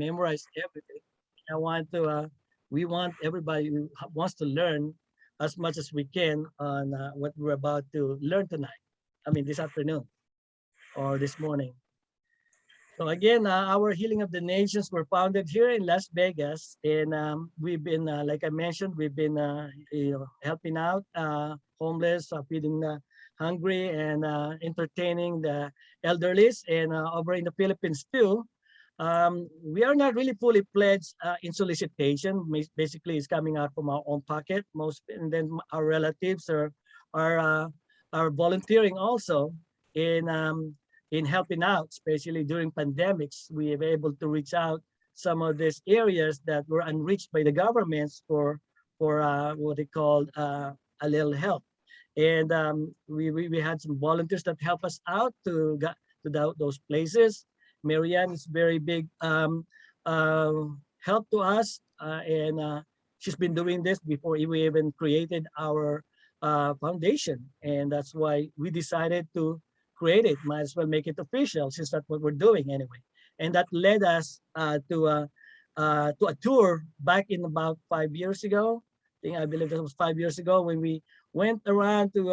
memorize everything. I want to, we want everybody who wants to learn as much as we can on what we're about to learn tonight. I mean, this afternoon or this morning. So again, our Healing of the Nations were founded here in Las Vegas, and we've been, like I mentioned, we've been helping out homeless, feeding the hungry, and entertaining the elderly. And over in the Philippines too, we are not really fully pledged in solicitation. Basically, it's coming out from our own pocket. Most, and then our relatives are volunteering also in helping out, especially during pandemics. We were able to reach out some of these areas that were unreached by the governments for what they called a little help. And we had some volunteers that help us out to get to those places. Marianne is very big help to us, and she's been doing this before we even created our foundation, and that's why we decided to create it. Might as well make it official since that's what we're doing anyway. And that led us to a tour back in about 5 years ago. I believe that was 5 years ago when we went around to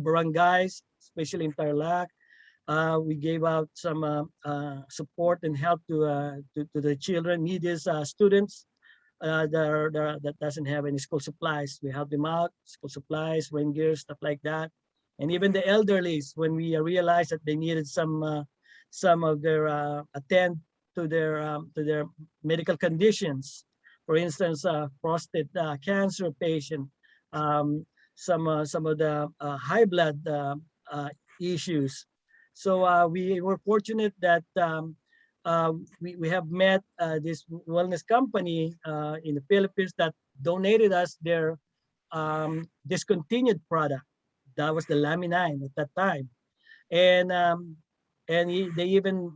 barangays, especially in Tarlac. We gave out some support and help to the children, needy students that doesn't have any school supplies. We help them out, school supplies, rain gear, stuff like that. And even the elderlies, when we realized that they needed some of their attend to their medical conditions. For instance, prostate cancer patient, some of the high blood issues. So we were fortunate that we have met this wellness company in the Philippines that donated us their discontinued product. That was the Laminine at that time, and they even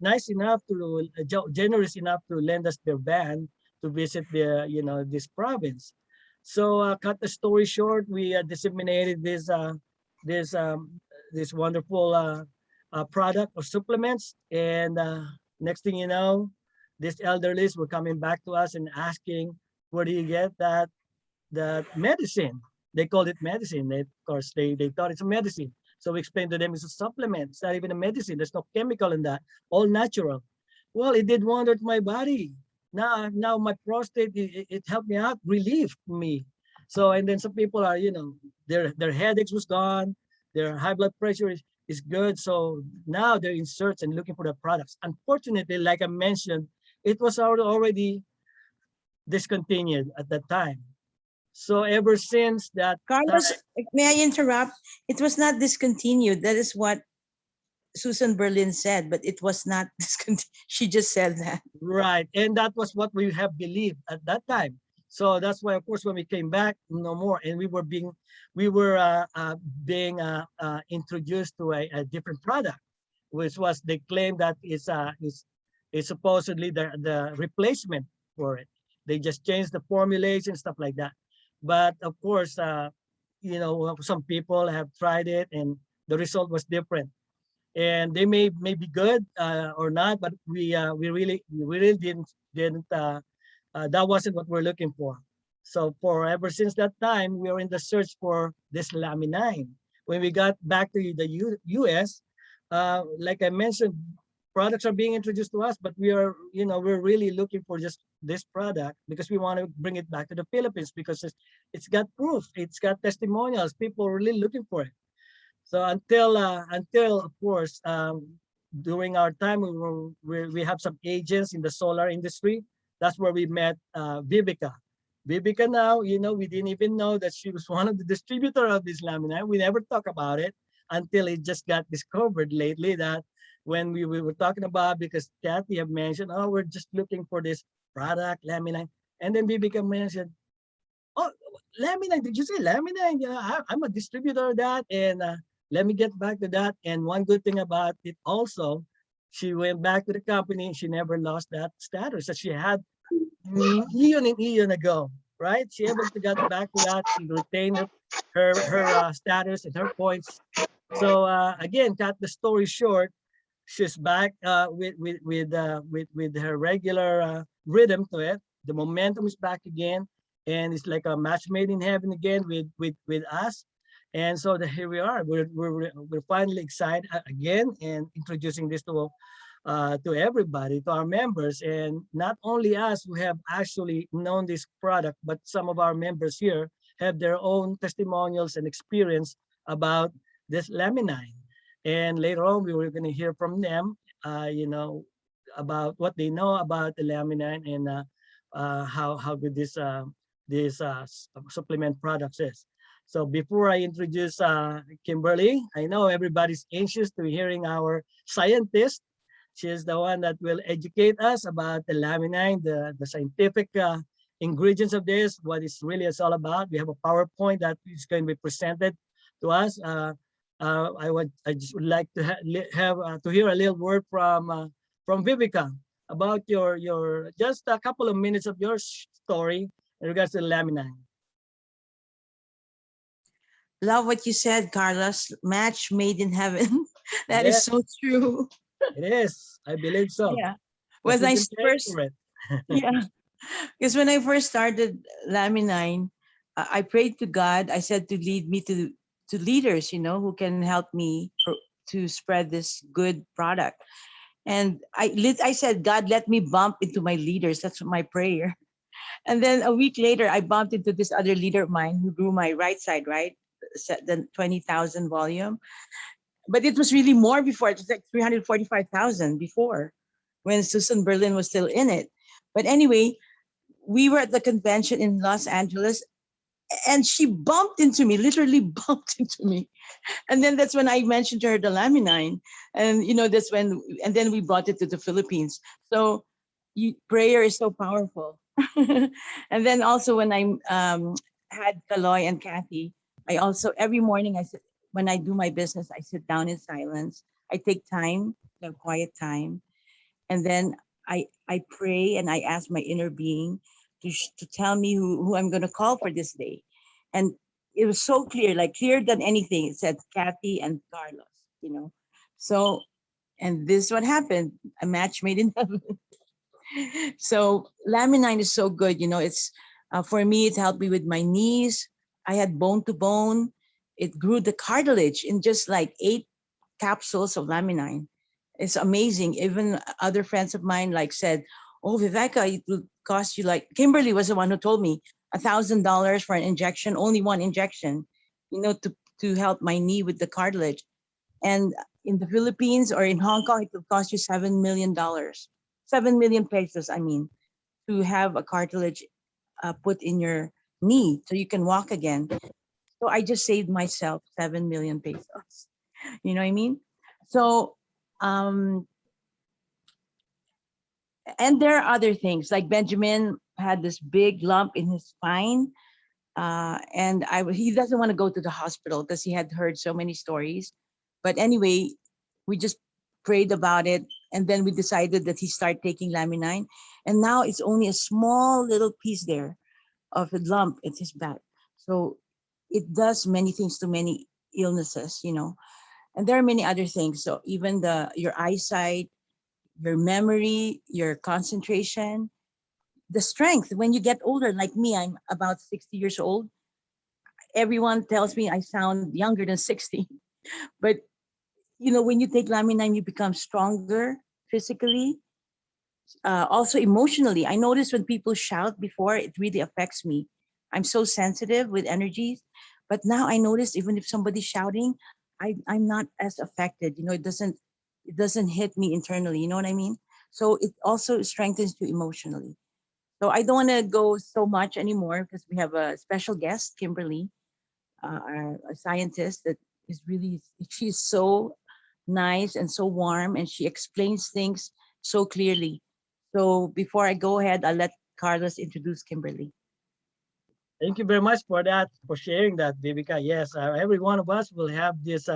nice enough to generous enough to lend us their van to visit this province. So cut the story short, we disseminated this wonderful product or supplements, and next thing you know, these elderlies were coming back to us and asking, where do you get that medicine? They called it medicine. Of course, they thought it's a medicine. So we explained to them it's a supplement. It's not even a medicine. There's no chemical in that. All natural. Well, it did wonder to my body. Now my prostate, it helped me out, relieved me. So, and then some people are, their headaches was gone. Their high blood pressure is good. So now they're in search and looking for the products. Unfortunately, like I mentioned, it was already discontinued at that time. So ever since that Carlos, may I interrupt? It was not discontinued. That is what Susan Berlin said, but it was not discontinued. She just said that. Right. And that was what we have believed at that time. So that's why, of course, when we came back, no more. And we were being introduced to a different product, which was they claim that is supposedly the replacement for it. They just changed the formulation, stuff like that. But of course, some people have tried it and the result was different. And they may be good or not, but we really didn't that wasn't what we're looking for. So ever since that time, we were in the search for this Laminine. When we got back to the U.S., like I mentioned, products are being introduced to us, but we're really looking for just this product because we want to bring it back to the Philippines because it's got proof, it's got testimonials. People are really looking for it. So until of course, during our time, we have some agents in the solar industry. That's where we met Vivica. Vivica now, we didn't even know that she was one of the distributor of this laminate. We never talk about it until it just got discovered lately that when we were talking about, because Kathy have mentioned, oh, we're just looking for this product, Laminine. And then Vivica mentioned, oh, Laminine, did you say Laminine? I'm a distributor of that. And let me get back to that. And one good thing about it also, she went back to the company. She never lost that status that she had eon ago, right? She able to get back to that. She retained her status and her points. So again, cut the story short, she's back with her regular rhythm to it. The momentum is back again, and it's like a match made in heaven again with us. And so here we are. We're finally excited again and introducing this to everybody, to our members, and not only us who have actually known this product, but some of our members here have their own testimonials and experience about this Laminine. And later on, we were going to hear from them, about what they know about the Laminine and how good this supplement products is. So before I introduce Kimberly, I know everybody's anxious to hearing our scientist. She is the one that will educate us about the Laminine, the scientific ingredients of this, what it's really is all about. We have a PowerPoint that is going to be presented to us. I just would like to have to hear a little word from Vivica about your just a couple of minutes of your story in regards to Laminine. Love what you said, Carlos. Match made in heaven. That is Yes, so true. it is. I believe so. Yeah. Because When we've I been paying first, for it. yeah, because when I first started Laminine, I prayed to God. I said to lead me to leaders, who can help me to spread this good product. And I said, God, let me bump into my leaders. That's my prayer. And then a week later, I bumped into this other leader of mine who grew my right side, right? The 20,000 volume. But it was really more before. It was like 345,000 before when Susan Berlin was still in it. But anyway, we were at the convention in Los Angeles and she bumped into me, literally bumped into me. And then that's when I mentioned to her the Laminine. And, that's when, and then we brought it to the Philippines. So prayer is so powerful. And then also when I had Kaloy and Kathy, I also, every morning when I do my business, I sit down in silence. I take time, a quiet time. And then I pray and I ask my inner being to tell me who I'm going to call for this day. And it was so clear, like clearer than anything. It said Kathy and Carlos. So, and this is what happened, a match made in heaven. So Laminine is so good. It's for me, it helped me with my knees. I had bone to bone. It grew the cartilage in just like 8 capsules of Laminine. It's amazing. Even other friends of mine said, "Oh, Viveka, it will cost you like." Kimberly was the one who told me $1,000 for an injection, only one injection, to help my knee with the cartilage. And in the Philippines or in Hong Kong, it will cost you $7 million, 7 million pesos. I mean, to have a cartilage put in your knee so you can walk again. So I just saved myself 7 million pesos. You know what I mean? So, and there are other things like Benjamin had this big lump in his spine. And he doesn't want to go to the hospital because he had heard so many stories. But anyway, we just prayed about it. And then we decided that he start taking Laminine. And now it's only a small little piece there of a lump in his back. So it does many things to many illnesses, and there are many other things. So even your eyesight, your memory, your concentration, the strength. When you get older, like me, I'm about 60 years old. Everyone tells me I sound younger than 60. But, when you take Laminine, you become stronger physically, also emotionally. I notice when people shout before, it really affects me. I'm so sensitive with energies. But now I notice even if somebody's shouting, I'm not as affected. It doesn't hit me internally. You know what I mean? So it also strengthens you emotionally. So I don't want to go so much anymore because we have a special guest, Kimberly, a scientist that is really, she's so nice and so warm and she explains things so clearly. So before I go ahead, I'll let Carlos introduce Kimberly. Thank you very much for that, for sharing that, Vivica. Yes, every one of us will have these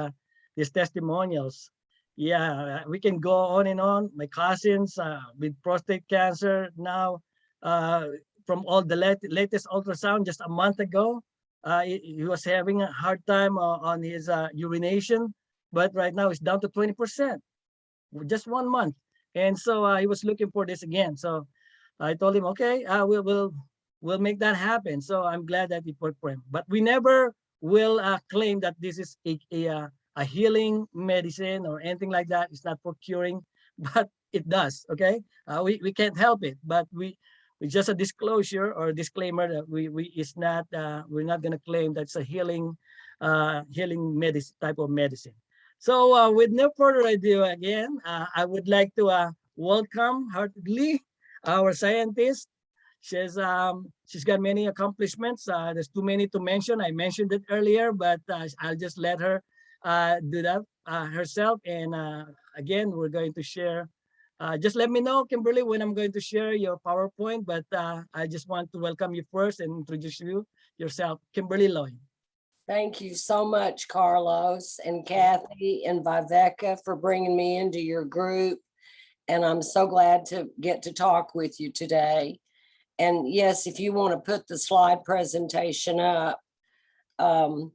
testimonials. Yeah, we can go on and on. My cousins with prostate cancer now, from all the latest ultrasound just a month ago, he was having a hard time on his urination, but right now it's down to 20%. just 1 month. And so he was looking for this again. So I told him, okay, we'll make that happen. So I'm glad that it worked for him. But we never will claim that this is a healing medicine or anything like that. It's not for curing, but it does. Okay, we can't help it, but it's just a disclosure or disclaimer that we're not going to claim that's a healing medicine type of medicine. So with no further ado, again, I would like to welcome heartily our scientist. She's got many accomplishments. There's too many to mention. I mentioned it earlier, but I'll just let her do that herself. And again, we're going to share. Just let me know, Kimberly, when I'm going to share your PowerPoint. But I just want to welcome you first and introduce yourself, Kimberly Lloyd. Thank you so much, Carlos and Kathy and Viveka, for bringing me into your group. And I'm so glad to get to talk with you today. And yes, if you want to put the slide presentation up, Viveka,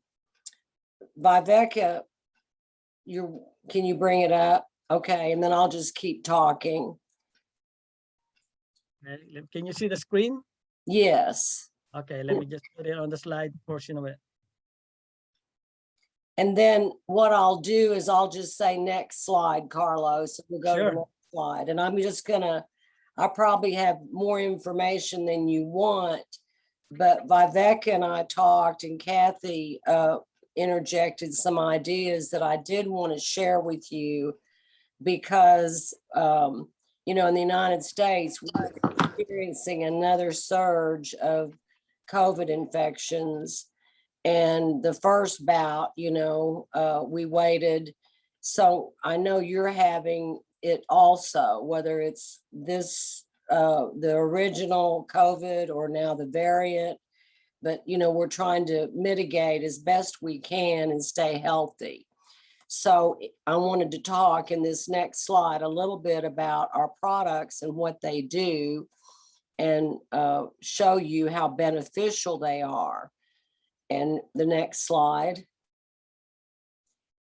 can you bring it up? Okay, and then I'll just keep talking. Can you see the screen? Yes. Okay, let me just put it on the slide portion of it. And then what I'll do is I'll just say next slide, Carlos. We'll go to the next slide. And I'm just I probably have more information than you want, but Viveka and I talked and Kathy interjected some ideas that I did want to share with you because, in the United States, we're experiencing another surge of COVID infections. And the first bout, we waited. So I know you're having it also, whether it's this, the original COVID or now the variant, but, we're trying to mitigate as best we can and stay healthy. So I wanted to talk in this next slide a little bit about our products and what they do and show you how beneficial they are. And the next slide.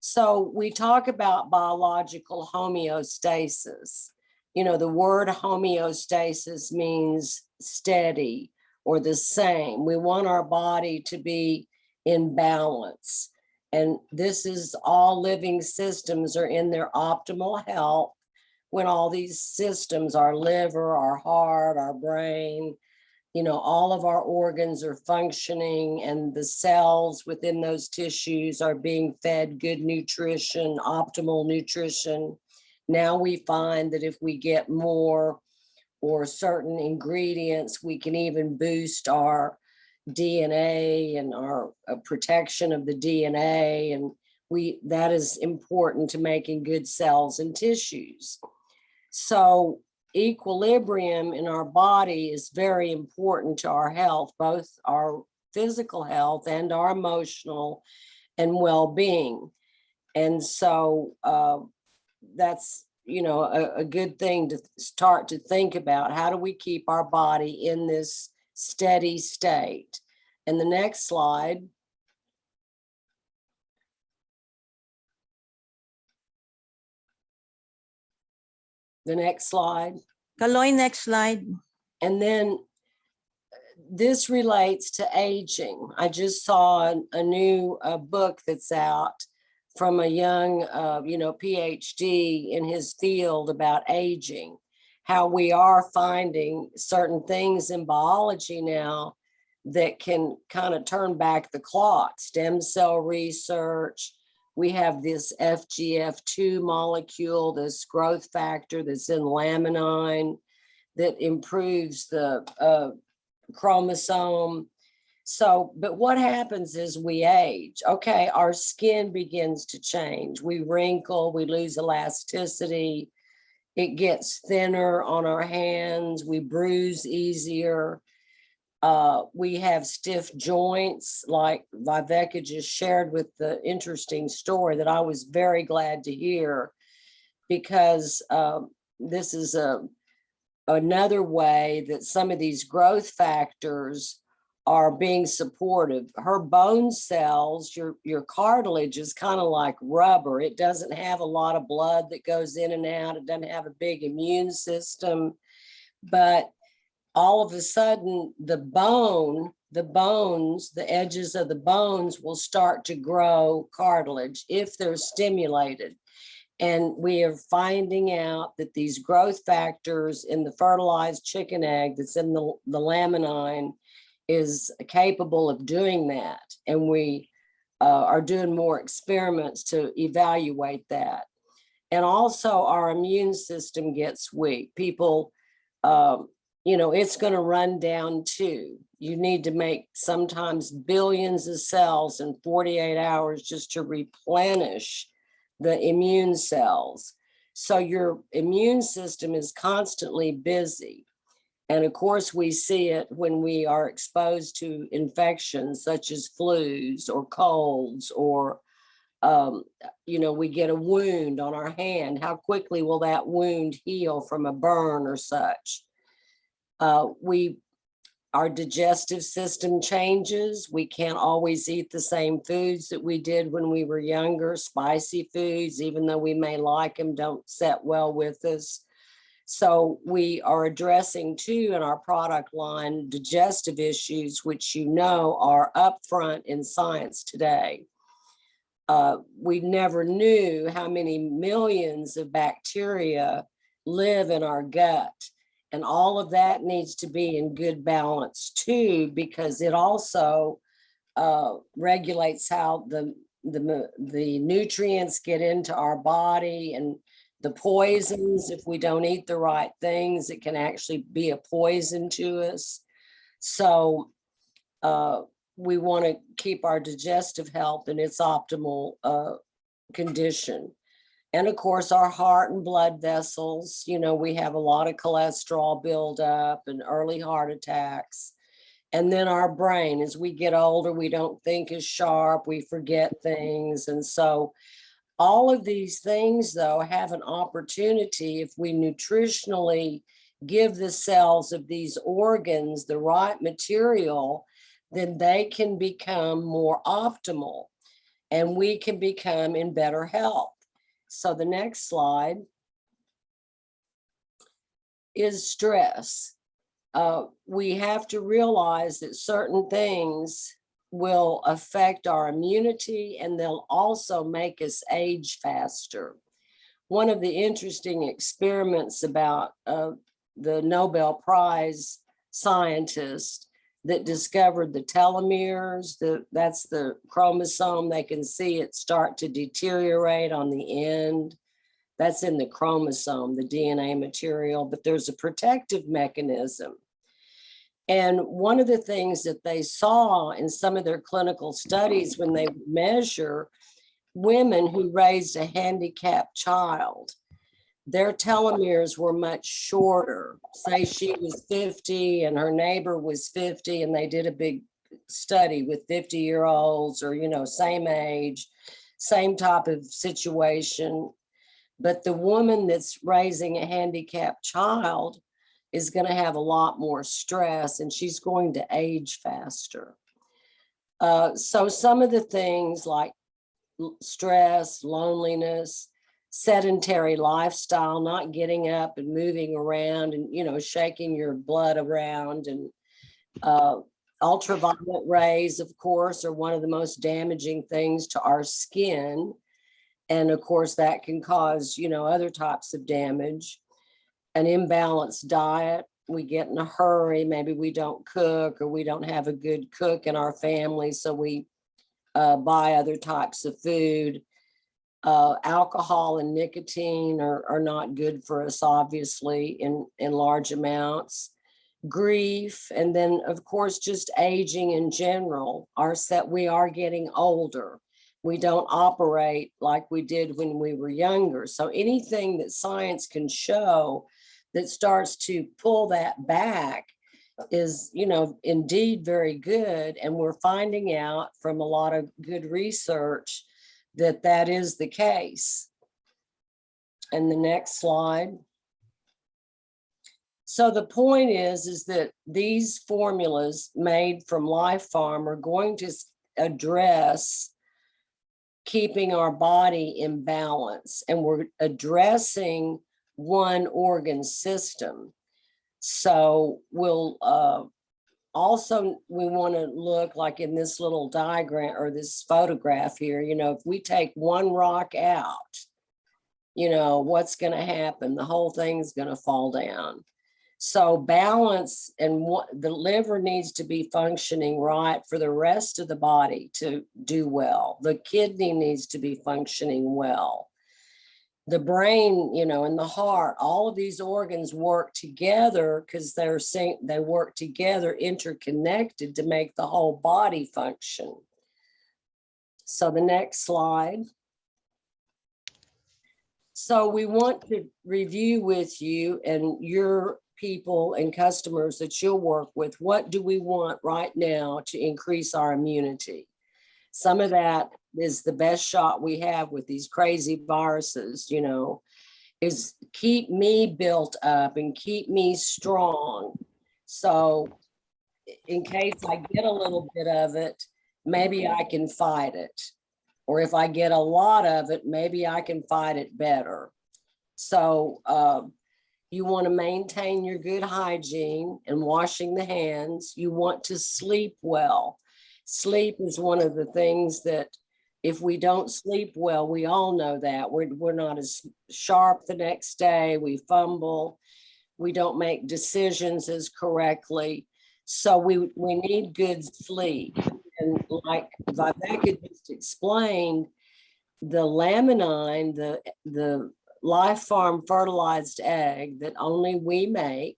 So we talk about biological homeostasis. The word homeostasis means steady or the same. We want our body to be in balance. And this is all living systems are in their optimal health when all these systems, our liver, our heart, our brain, all of our organs are functioning and the cells within those tissues are being fed good nutrition, optimal nutrition. Now we find that if we get more or certain ingredients, we can even boost our DNA and our protection of the DNA. And that is important to making good cells and tissues. So equilibrium in our body is very important to our health, both our physical health and our emotional and well-being. And so that's, a good thing to start to think about. How do we keep our body in this steady state? And the next slide. The next slide. Kaloy, next slide. And then this relates to aging. I just saw a new book that's out from a young, PhD in his field about aging, how we are finding certain things in biology now that can kind of turn back the clock. Stem cell research. We have this FGF2 molecule, this growth factor that's in laminine that improves the chromosome. So, but what happens is we age. Okay, our skin begins to change. We wrinkle, we lose elasticity. It gets thinner on our hands. We bruise easier. We have stiff joints, like Viveka just shared with the interesting story that I was very glad to hear, because this is another way that some of these growth factors are being supportive. Her bone cells, your cartilage is kind of like rubber. It doesn't have a lot of blood that goes in and out. It doesn't have a big immune system, but all of a sudden the bones, the edges of the bones will start to grow cartilage if they're stimulated. And we are finding out that these growth factors in the fertilized chicken egg that's in the laminine is capable of doing that. And we are doing more experiments to evaluate that. And also our immune system gets weak. People, it's going to run down too. You need to make sometimes billions of cells in 48 hours just to replenish the immune cells. So your immune system is constantly busy. And of course, we see it when we are exposed to infections such as flus or colds, or, we get a wound on our hand. How quickly will that wound heal from a burn or such? Our digestive system changes. We can't always eat the same foods that we did when we were younger. Spicy foods, even though we may like them, don't set well with us. So we are addressing too in our product line digestive issues, which are upfront in science today. We never knew how many millions of bacteria live in our gut. And all of that needs to be in good balance too, because it also regulates how the nutrients get into our body, and the poisons. If we don't eat the right things, it can actually be a poison to us. So we want to keep our digestive health in its optimal condition. And of course, our heart and blood vessels, we have a lot of cholesterol buildup and early heart attacks. And then our brain, as we get older, we don't think as sharp, we forget things. And so all of these things, though, have an opportunity if we nutritionally give the cells of these organs the right material, then they can become more optimal and we can become in better health. So the next slide is stress. We have to realize that certain things will affect our immunity, and they'll also make us age faster. One of the interesting experiments about the Nobel Prize scientist that discovered the telomeres, that's the chromosome. They can see it start to deteriorate on the end. That's in the chromosome, the DNA material, but there's a protective mechanism. And one of the things that they saw in some of their clinical studies when they measure women who raised a handicapped child, their telomeres were much shorter. Say she was 50 and her neighbor was 50, and they did a big study with 50-year-olds or, same age, same type of situation. But the woman that's raising a handicapped child is going to have a lot more stress, and she's going to age faster. So some of the things like stress, loneliness, sedentary lifestyle, not getting up and moving around and, shaking your blood around, and ultraviolet rays, of course, are one of the most damaging things to our skin. And of course, that can cause, other types of damage. An imbalanced diet, we get in a hurry, maybe we don't cook or we don't have a good cook in our family, so we buy other types of food. Alcohol and nicotine are not good for us, obviously, in large amounts. Grief, and then, of course, just aging in general. We are getting older. We don't operate like we did when we were younger. So anything that science can show that starts to pull that back is, indeed very good. And we're finding out from a lot of good research that is the case. And the next slide. So the point is that these formulas made from Lifepharm are going to address keeping our body in balance, and we're addressing one organ system. So we'll also, we want to look like in this little diagram or this photograph here, you know, if we take one rock out, you know, what's going to happen? The whole thing's going to fall down. So balance, and the liver needs to be functioning right for the rest of the body to do well. The kidney needs to be functioning well. The brain, you know, and the heart, all of these organs work together because they work together interconnected to make the whole body function. So the next slide. So we want to review with you and your people and customers that you'll work with, what do we want right now to increase our immunity? Some of that is the best shot we have with these crazy viruses, you know, is keep me built up and keep me strong. So in case I get a little bit of it, maybe I can fight it. Or if I get a lot of it, maybe I can fight it better. So you want to maintain your good hygiene and washing the hands. You want to sleep well. Sleep is one of the things that if we don't sleep well, we all know that we're not as sharp the next day. We fumble. We don't make decisions as correctly. So we need good sleep. And like Viveka just explained, the Laminine, the Lifepharm fertilized egg that only we make,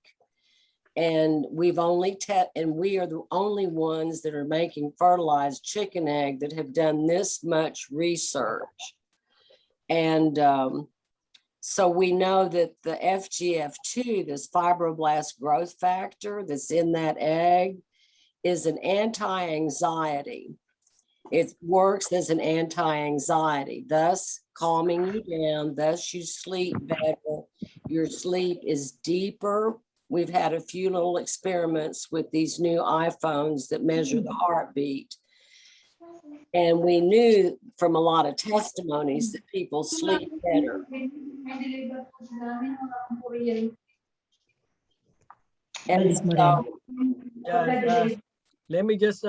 and we are the only ones that are making fertilized chicken egg that have done this much research. And so we know that the FGF2, this fibroblast growth factor that's in that egg, is an anti-anxiety. It works as an anti-anxiety, thus calming you down, thus you sleep better. Your sleep is deeper. We've had a few little experiments with these new iPhones that measure the heartbeat. And we knew from a lot of testimonies that people sleep better. And so, let me just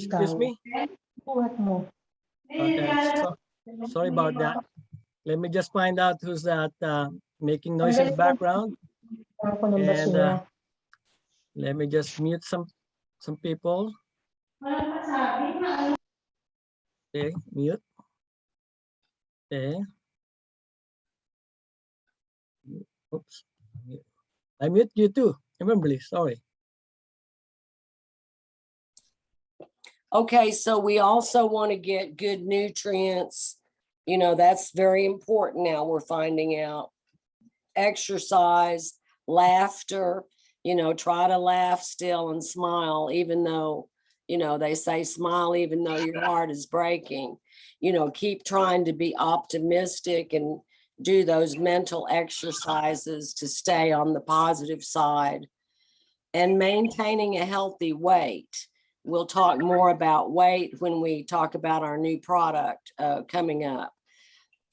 excuse me. Okay, sorry about that. Let me just find out who's that making noise in the background. And let me just mute some people. Okay, mute. Okay. Oops. I mute you too, Kimberly, sorry. okay, so we also want to get good nutrients. You know, that's very important now, we're finding out. Exercise, laughter, you know, try to laugh still and smile, even though, you know, they say smile even though your heart is breaking. You know, keep trying to be optimistic and do those mental exercises to stay on the positive side. And maintaining a healthy weight. We'll talk more about weight when we talk about our new product coming up.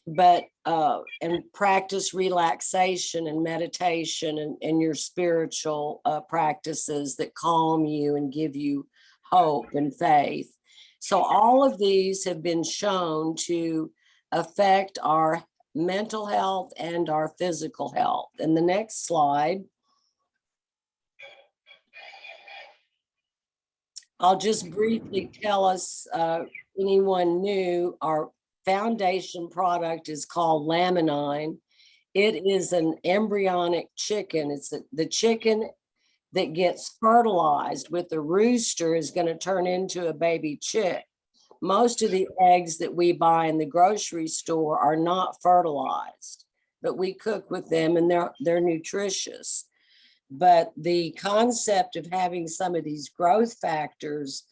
But and practice relaxation and meditation and your spiritual practices that calm you and give you hope and faith. So all of these have been shown to affect our mental health and our physical health. And the next slide. I'll just briefly tell us, anyone new, our foundation product is called Laminine. It is an embryonic chicken. It's the chicken that gets fertilized with the rooster is going to turn into a baby chick. Most of the eggs that we buy in the grocery store are not fertilized, but we cook with them and they're nutritious. But the concept of having some of these growth factors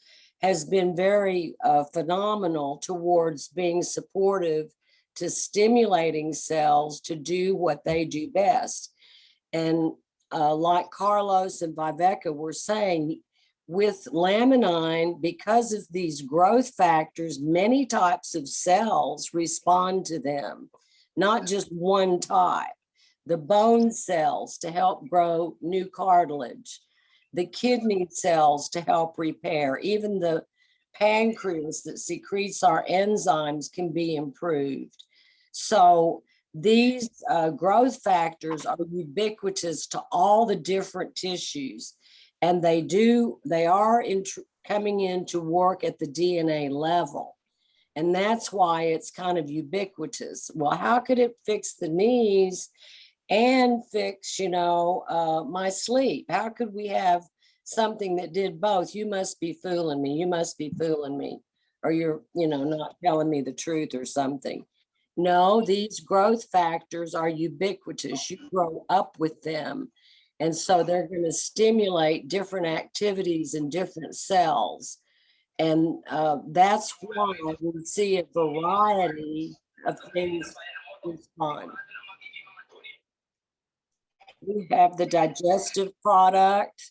has been very phenomenal towards being supportive to stimulating cells to do what they do best. And like Carlos and Viveka were saying, with Laminine, because of these growth factors, many types of cells respond to them, not just one type. The bone cells to help grow new cartilage, the kidney cells to help repair, even the pancreas that secretes our enzymes can be improved. So these growth factors are ubiquitous to all the different tissues, and they are coming in to work at the DNA level. And that's why it's kind of ubiquitous. Well, how could it fix the knees and fix, my sleep? How could we have something that did both? You must be fooling me. You must be fooling me. Or you're, not telling me the truth or something. No, these growth factors are ubiquitous. You grow up with them. And so they're going to stimulate different activities in different cells. And that's why we see a variety of things respond. We have the digestive product,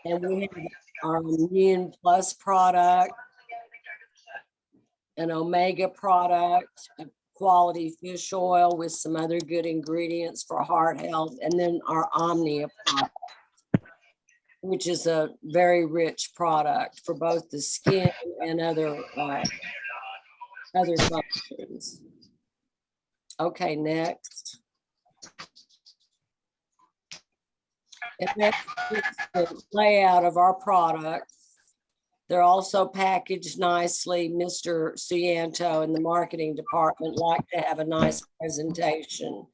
and we have our Immune Plus product, an omega product, a quality fish oil with some other good ingredients for heart health, and then our Omnia product, which is a very rich product for both the skin and other functions. Okay, next. And that's the layout of our products. They're also packaged nicely. Mr. Cianto and the marketing department like to have a nice presentation.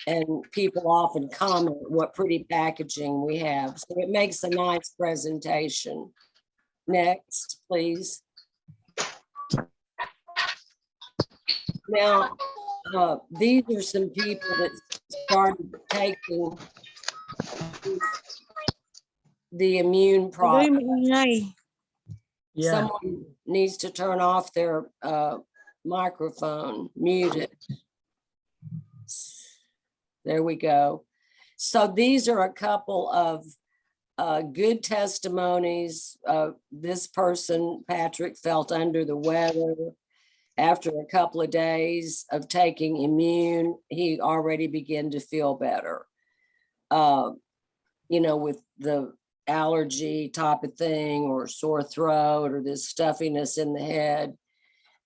And people often comment what pretty packaging we have. So it makes a nice presentation. Next, please. Now, these are some people that started taking the immune product. Yeah. Someone needs to turn off their microphone, mute it. There we go. So these are a couple of good testimonies. This person, Patrick, felt under the weather. After a couple of days of taking immune, he already began to feel better. With the allergy type of thing, or sore throat, or this stuffiness in the head.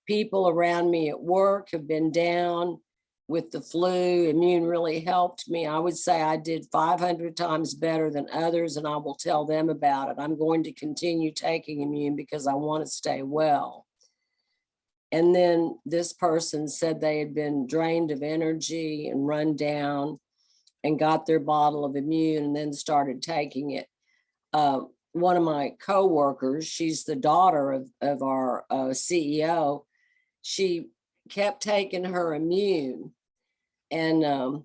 People around me at work have been down with the flu. Immune really helped me. I would say I did 500 times better than others, and I will tell them about it. I'm going to continue taking immune because I want to stay well. And then this person said they had been drained of energy and run down, and got their bottle of immune and then started taking it. One of my coworkers, she's the daughter of our CEO, she kept taking her immune. And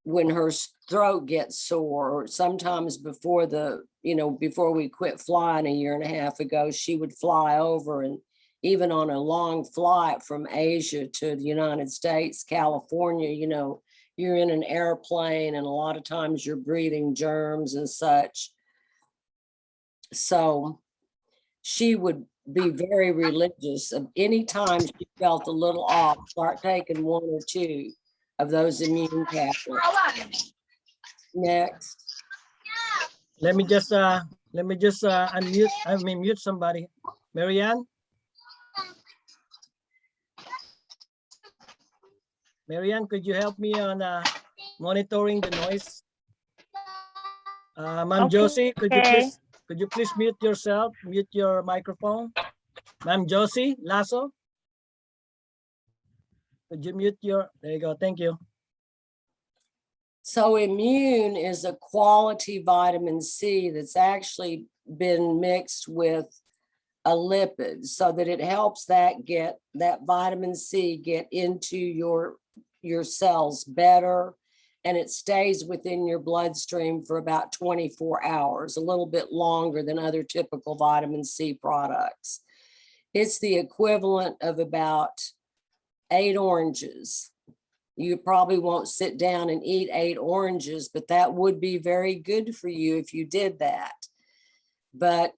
when her throat gets sore, or sometimes before we quit flying a year and a half ago, she would fly over, and even on a long flight from Asia to the United States, California, you're in an airplane, and a lot of times you're breathing germs and such. So she would be very religious. Of any time she felt a little off, start taking one or two of those immune tablets. Next. Let me just mute somebody. Marianne? Marianne, could you help me on monitoring the noise? Ma'am Okay. Josie, could you please mute yourself, mute your microphone? Ma'am Josie Lasso, could you mute there you go, thank you. So immune is a quality vitamin C that's actually been mixed with a lipid, so that it helps that vitamin C get into your cells better, and it stays within your bloodstream for about 24 hours, a little bit longer than other typical vitamin C products. It's the equivalent of about 8 oranges. You probably won't sit down and eat 8 oranges, but that would be very good for you if you did that. But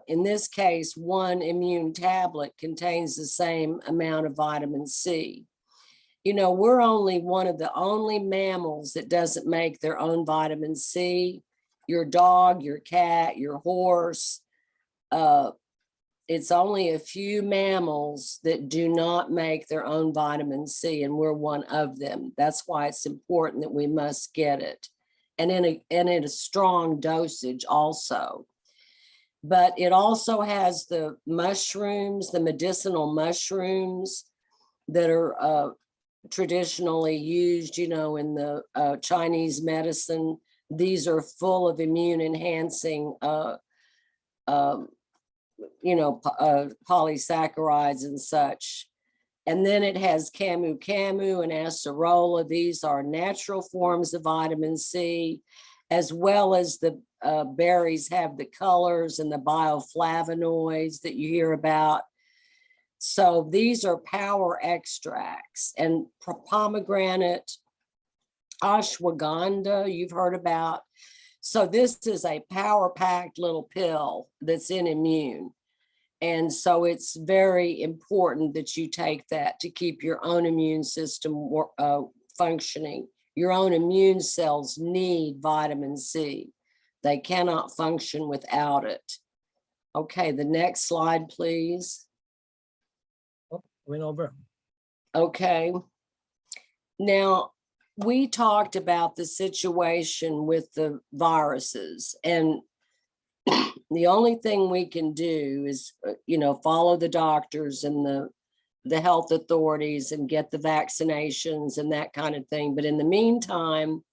in this case, 1 immune tablet contains the same amount of vitamin C. You know, we're only one of the only mammals that doesn't make their own vitamin C. Your dog, your cat, your horse, it's only a few mammals that do not make their own vitamin C, and we're one of them. That's why it's important that we must get it, and in a strong dosage also. But it also has the mushrooms, the medicinal mushrooms that are traditionally used, you know, in the Chinese medicine. These are full of immune enhancing polysaccharides and such. And then it has camu camu and acerola. These are natural forms of vitamin C, as well as the berries have the colors and the bioflavonoids that you hear about. So these are power extracts. And pomegranate, ashwagandha, you've heard about. So this is a power-packed little pill that's in immune. And so it's very important that you take that to keep your own immune system functioning. Your own immune cells need vitamin C. They cannot function without it. Okay, the next slide, please. Oh, went over. Okay. Now, we talked about the situation with the viruses, and the only thing we can do is, follow the doctors and the health authorities and get the vaccinations and that kind of thing. But in the meantime,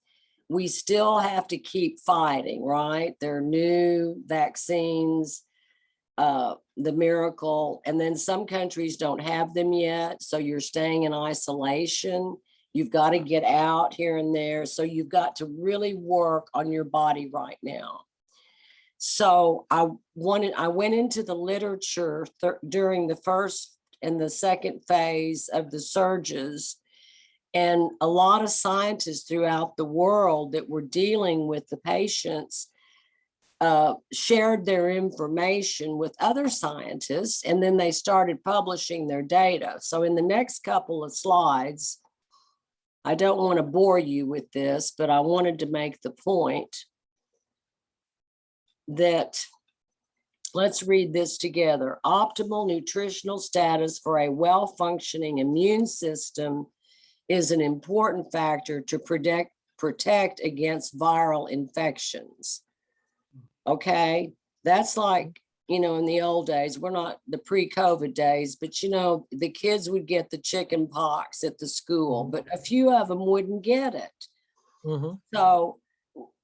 we still have to keep fighting, right? There are new vaccines, the miracle, and then some countries don't have them yet. So you're staying in isolation. You've got to get out here and there. So you've got to really work on your body right now. So I went into the literature during the first and the second phase of the surges, and a lot of scientists throughout the world that were dealing with the patients shared their information with other scientists, and then they started publishing their data. So in the next couple of slides, I don't want to bore you with this, but I wanted to make the point that, let's read this together. Optimal nutritional status for a well-functioning immune system is an important factor to protect against viral infections. Okay, that's like, in the old days, we're not the pre-COVID days, but the kids would get the chicken pox at the school, but a few of them wouldn't get it. Mm-hmm. So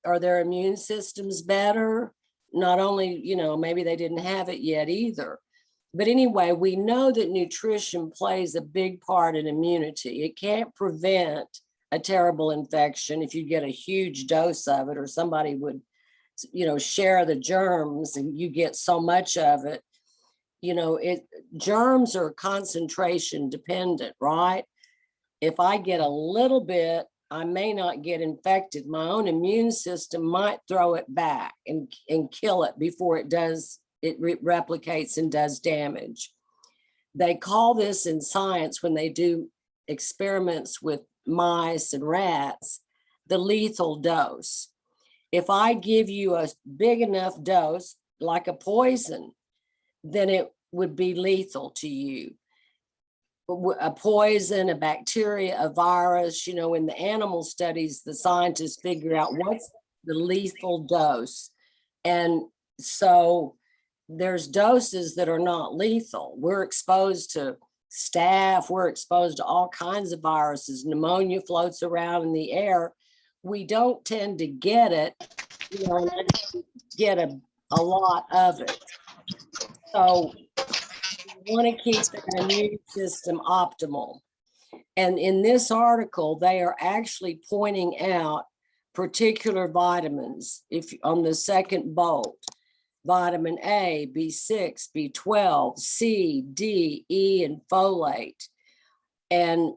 are their immune systems better? Not only, maybe they didn't have it yet either. But anyway, we know that nutrition plays a big part in immunity. It can't prevent a terrible infection if you get a huge dose of it, or somebody would, share the germs and you get so much of it. Germs are concentration dependent, right? If I get a little bit, I may not get infected. My own immune system might throw it back and kill it before it replicates and does damage. They call this in science, when they do experiments with mice and rats, the lethal dose. If I give you a big enough dose, like a poison, then it would be lethal to you. A poison, a bacteria, a virus, in the animal studies, the scientists figure out what's the lethal dose. And so there's doses that are not lethal. We're exposed to staph, we're exposed to all kinds of viruses. Pneumonia floats around in the air. We don't tend to get it, get a lot of it. So we want to keep the immune system optimal. And in this article, they are actually pointing out particular vitamins. If on the second bolt, vitamin A, B6, B12, C, D, E, and folate. And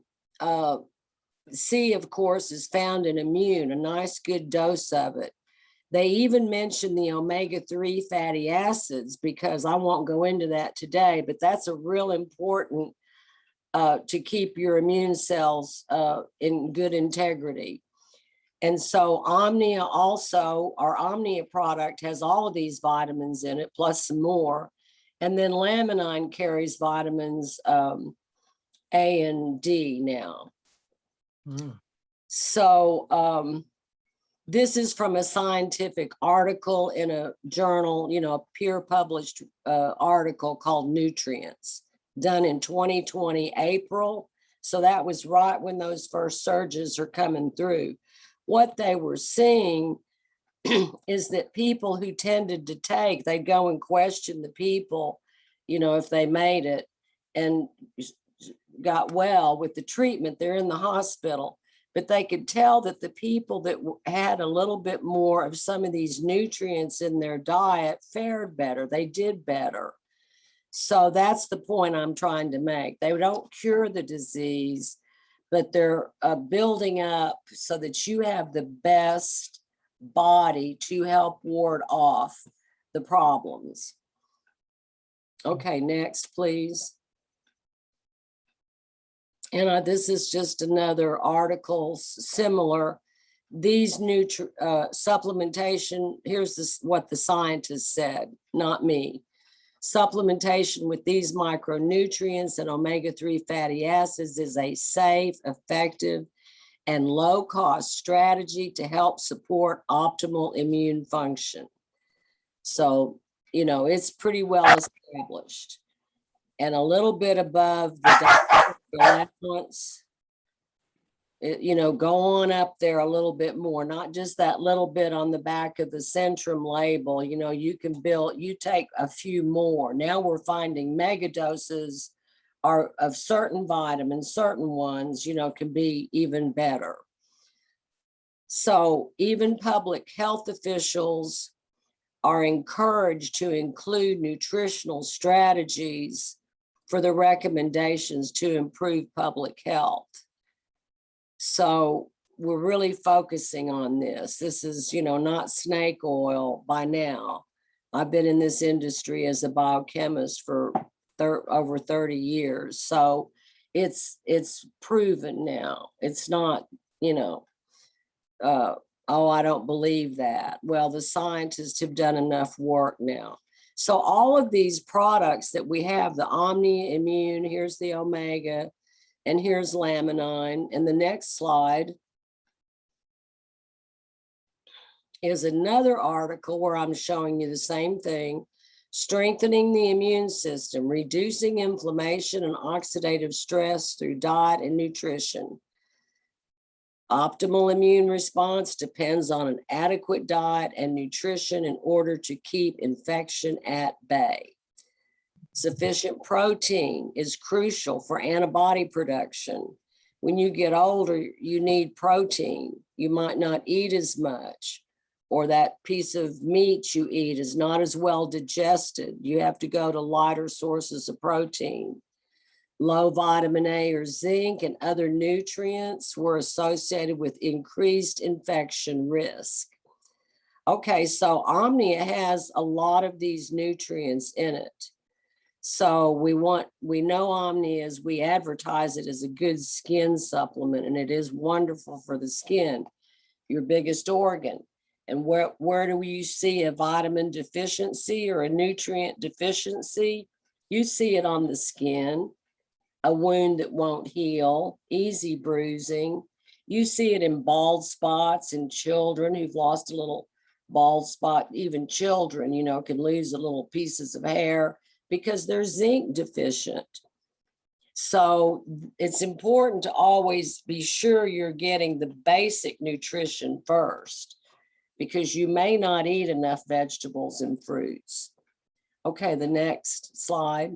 C, of course, is found in immune, a nice good dose of it. They even mention the omega-3 fatty acids, because I won't go into that today, but that's a real important to keep your immune cells in good integrity. And so Omnia also, our Omnia product has all of these vitamins in it, plus some more. And then Laminine carries vitamins A and D now. Mm. So this is from a scientific article in a journal, a peer published article called Nutrients, done in 2020, April. So that was right when those first surges are coming through. What they were seeing is that people who tended to take, they'd go and question the people, if they made it and got well with the treatment. They're in the hospital, but they could tell that the people that had a little bit more of some of these nutrients in their diet fared better. They did better. So that's the point I'm trying to make. They don't cure the disease, but they're building up so that you have the best body to help ward off the problems. Okay, next, please. And this is just another article similar. These supplementation, here's what the scientists said, not me. Supplementation with these micronutrients and omega-3 fatty acids is a safe, effective, and low-cost strategy to help support optimal immune function. So, it's pretty well established. And a little bit above the allowance, go on up there a little bit more, not just that little bit on the back of the Centrum label. You can you take a few more. Now we're finding mega doses are of certain vitamins, certain ones, can be even better. So even public health officials are encouraged to include nutritional strategies for the recommendations to improve public health. So we're really focusing on this. This is, not snake oil by now. I've been in this industry as a biochemist for over 30 years. So it's proven now. It's not, oh, I don't believe that. Well, the scientists have done enough work now. So all of these products that we have, the Omni Immune, here's the Omega, and here's Laminine. And the next slide is another article where I'm showing you the same thing: strengthening the immune system, reducing inflammation and oxidative stress through diet and nutrition. Optimal immune response depends on an adequate diet and nutrition in order to keep infection at bay. Sufficient protein is crucial for antibody production. When you get older, you need protein. You might not eat as much, or that piece of meat you eat is not as well digested. You have to go to lighter sources of protein. Low vitamin A or zinc and other nutrients were associated with increased infection risk. Okay, so Omnia has a lot of these nutrients in it. So we know Omnia, as we advertise it, as a good skin supplement, and it is wonderful for the skin, your biggest organ. And where do you see a vitamin deficiency or a nutrient deficiency? You see it on the skin. A wound that won't heal, easy bruising. You see it in bald spots in children who've lost a little bald spot. Even children, can lose a little pieces of hair because they're zinc deficient. So it's important to always be sure you're getting the basic nutrition first, because you may not eat enough vegetables and fruits. Okay, the next slide.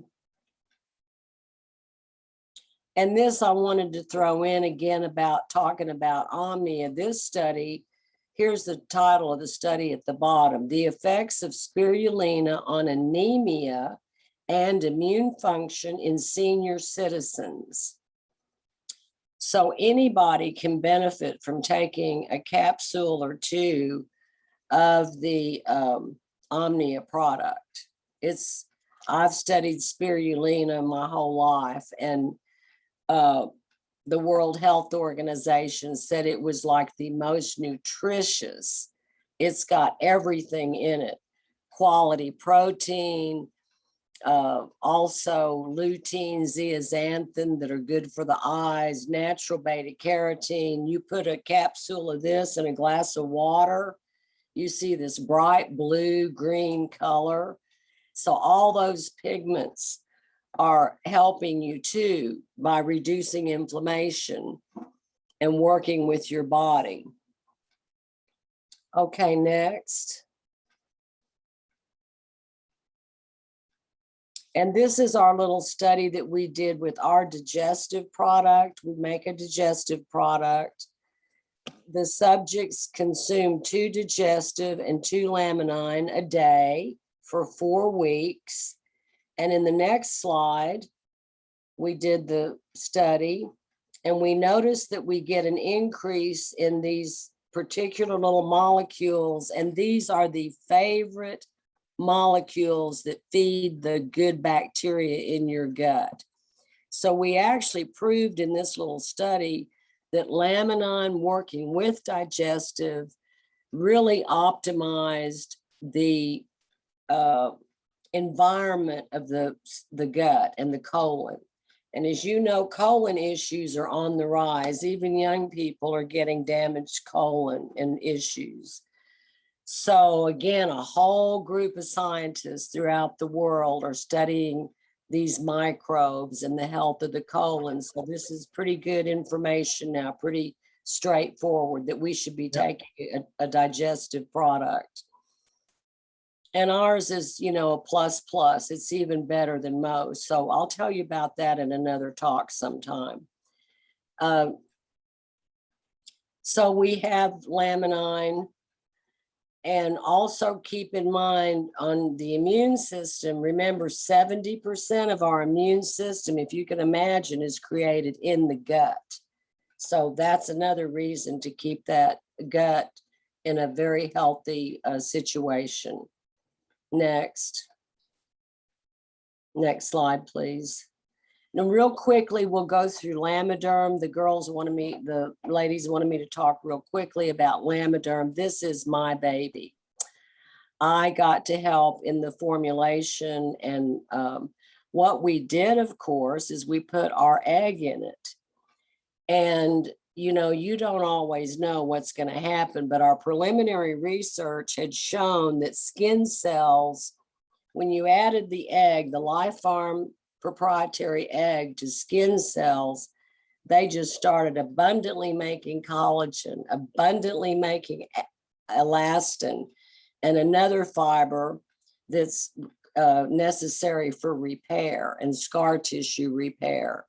And this I wanted to throw in again about talking about Omnia. This study, here's the title of the study at the bottom: the effects of spirulina on anemia and immune function in senior citizens. So anybody can benefit from taking a capsule or two of the Omnia product. I've studied spirulina my whole life, and the World Health Organization said it was like the most nutritious. It's got everything in it, quality protein, also lutein, zeaxanthin that are good for the eyes, natural beta carotene. You put a capsule of this in a glass of water, you see this bright blue green color. So all those pigments are helping you too by reducing inflammation and working with your body. Okay, next. And this is our little study that we did with our digestive product. We make a digestive product. The subjects consume 2 digestive and 2 laminine a day for 4 weeks. And in the next slide, we did the study, and we noticed that we get an increase in these particular little molecules, and these are the favorite molecules that feed the good bacteria in your gut. So we actually proved in this little study that Laminine working with digestive really optimized the environment of the gut and the colon. And as you know, colon issues are on the rise. Even young people are getting damaged colon and issues. So again, a whole group of scientists throughout the world are studying these microbes and the health of the colon. So this is pretty good information now, pretty straightforward, that we should be taking a digestive product. And ours is, you know, a plus. It's even better than most. So I'll tell you about that in another talk sometime. So we have Laminine. And also keep in mind on the immune system, remember 70% of our immune system, if you can imagine, is created in the gut. So that's another reason to keep that gut in a very healthy situation. Next slide, please. Now, real quickly, we'll go through Lamiderm. The ladies wanted me to talk real quickly about Lamiderm. This is my baby. I got to help in the formulation, and what we did, of course, is we put our egg in it. And, you know, you don't always know what's going to happen, but our preliminary research had shown that skin cells, when you added the egg, the Lifepharm proprietary egg to skin cells, they just started abundantly making collagen, abundantly making elastin, and another fiber that's necessary for repair and scar tissue repair.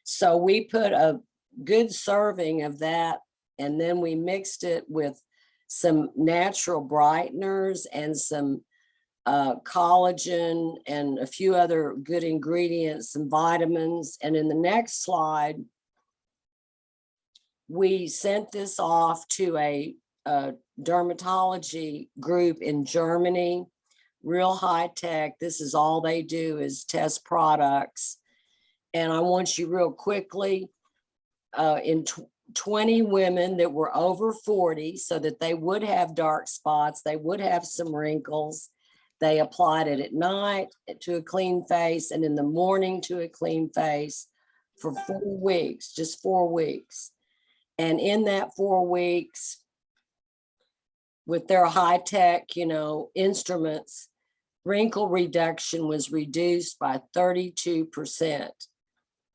So we put a good serving of that, and then we mixed it with some natural brighteners and some collagen and a few other good ingredients and vitamins. And in the next slide, we sent this off to a dermatology group in Germany, real high tech. This is all they do is test products. And I want you real quickly, in 20 women that were over 40, so that they would have dark spots, they would have some wrinkles. They applied it at night to a clean face and in the morning to a clean face for 4 weeks, just 4 weeks. And in that 4 weeks, with their high-tech, you know, instruments, wrinkle reduction was reduced by 32%.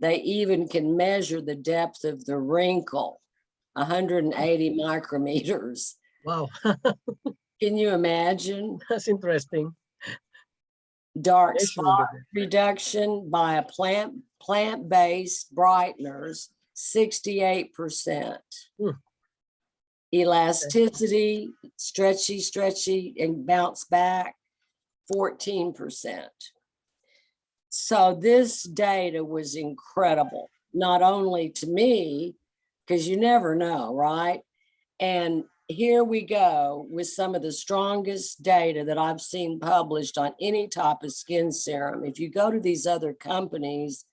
They even can measure the depth of the wrinkle, 180 micrometers. Wow. Can you imagine? That's interesting. Dark spot reduction by a plant-based brighteners, 68%. Elasticity, stretchy, and bounce back, 14%. So this data was incredible. not only to me, because you never know, right? And here we go with some of the strongest data that I've seen published on any type of skin serum. If you go to these other companies,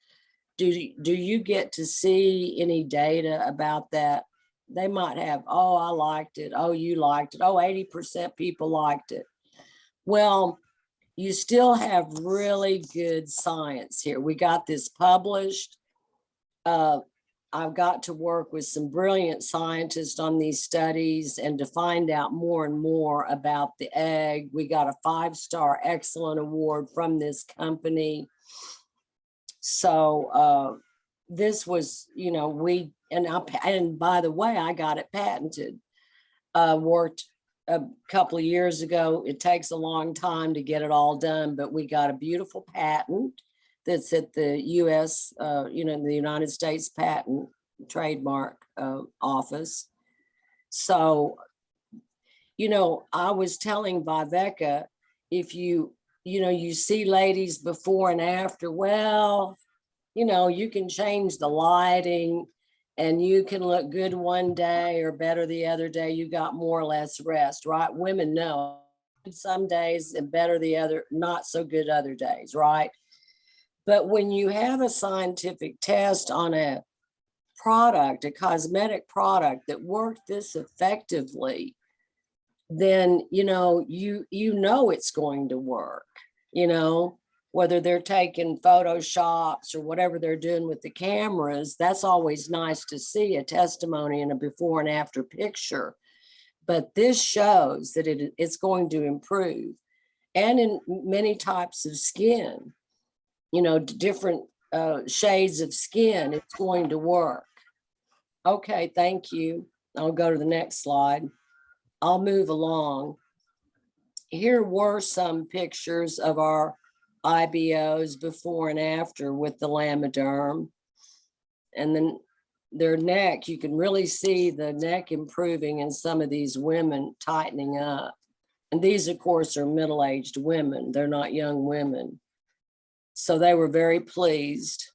do you get to see any data about that? They might have, oh, I liked it. Oh, you liked it. Oh, 80% people liked it. Well, you still have really good science here. We got this published. I've got to work with some brilliant scientists on these studies and to find out more and more about the egg. We got a 5-star excellent award from this company. So this was, you know, and by the way, I got it patented. Worked a couple of years ago. It takes a long time to get it all done, but we got a beautiful patent that's at the US, the United States Patent Trademark Office. So, I was telling Viveka, if you see ladies before and after, well, you can change the lighting and you can look good one day or better the other day. You got more or less rest, right? Women know some days and better the other, not so good other days, right? But when you have a scientific test on a product, a cosmetic product that worked this effectively, then, you know it's going to work, whether they're taking Photoshops or whatever they're doing with the cameras. That's always nice to see a testimony and a before and after picture. But this shows that it's going to improve. And in many types of skin, different shades of skin, it's going to work. Okay, thank you. I'll go to the next slide. I'll move along. Here were some pictures of our IBOs before and after with the Lamiderm. And then their neck, you can really see the neck improving in some of these women tightening up. And these, of course, are middle-aged women. They're not young women. So they were very pleased.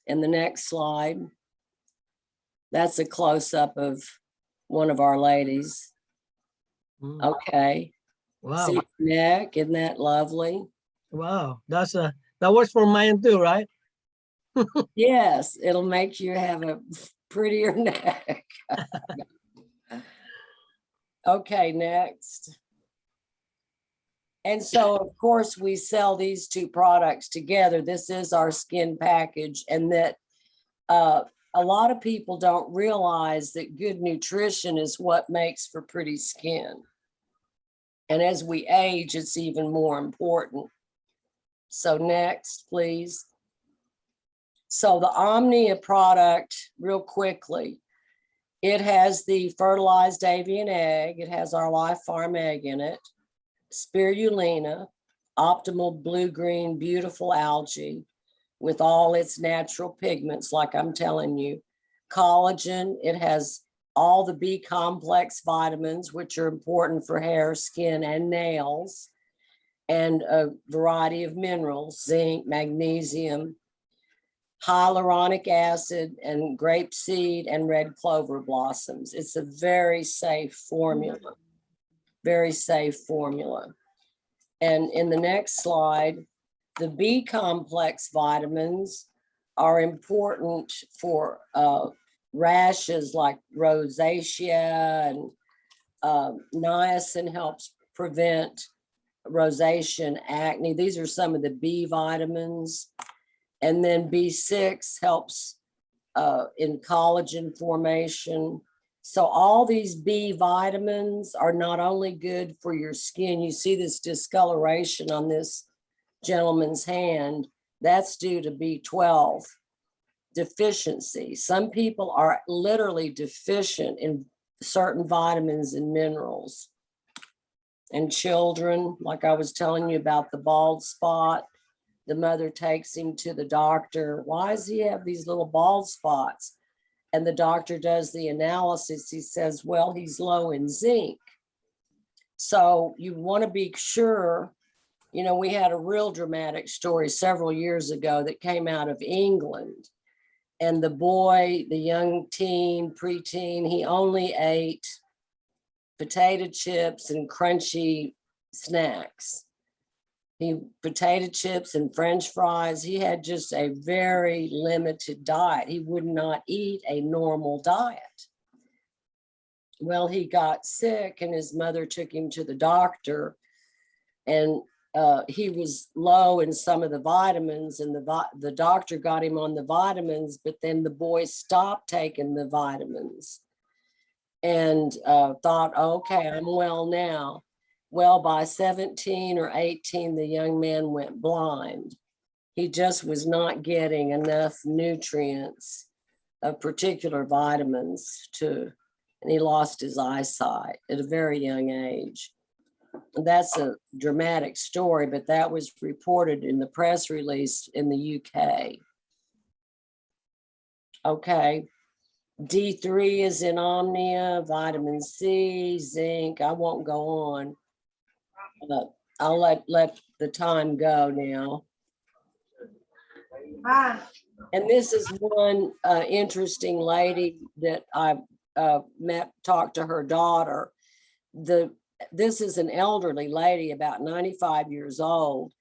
And the next slide, that's a close-up of one of our ladies. Okay. Wow. See the neck, isn't that lovely? Wow. That works for mine too, right? Yes, it'll make you have a prettier neck. Okay, next. And so, of course, we sell these two products together. This is our skin package, and that a lot of people don't realize that good nutrition is what makes for pretty skin. And as we age, it's even more important. So next, please. So the Omnia product, real quickly, it has the fertilized avian egg. It has our Lifepharm egg in it, spirulina, optimal blue-green, beautiful algae with all its natural pigments, like I'm telling you. Collagen, it has all the B complex vitamins, which are important for hair, skin, and nails, and a variety of minerals, zinc, magnesium, hyaluronic acid, and grapeseed and red clover blossoms. It's a very safe formula, very safe formula. And in the next slide, the B complex vitamins are important for rashes like rosacea, and niacin helps prevent rosacea, acne. These are some of the B vitamins. And then B6 helps in collagen formation. So all these B vitamins are not only good for your skin. You see this discoloration on this gentleman's hand. That's due to B12 deficiency. Some people are literally deficient in certain vitamins and minerals. And children, like I was telling you about the bald spot, the mother takes him to the doctor. Why does he have these little bald spots? And the doctor does the analysis. He says, well, he's low in zinc. So you want to be sure. We had a real dramatic story several years ago that came out of England. And the boy, the young teen, preteen, he only ate potato chips and crunchy snacks. Potato chips and French fries. He had just a very limited diet. He would not eat a normal diet. Well, he got sick and his mother took him to the doctor, and he was low in some of the vitamins, and the doctor got him on the vitamins, but then the boy stopped taking the vitamins and thought, okay, I'm well now. Well, by 17 or 18, the young man went blind. He just was not getting enough nutrients of particular vitamins and he lost his eyesight at a very young age. That's a dramatic story, but that was reported in the press release in the UK. Okay. D3 is in Omnia, vitamin C, zinc. I won't go on. I'll let the time go now. And this is one interesting lady that I talked to her daughter. This is an elderly lady, about 95 years old,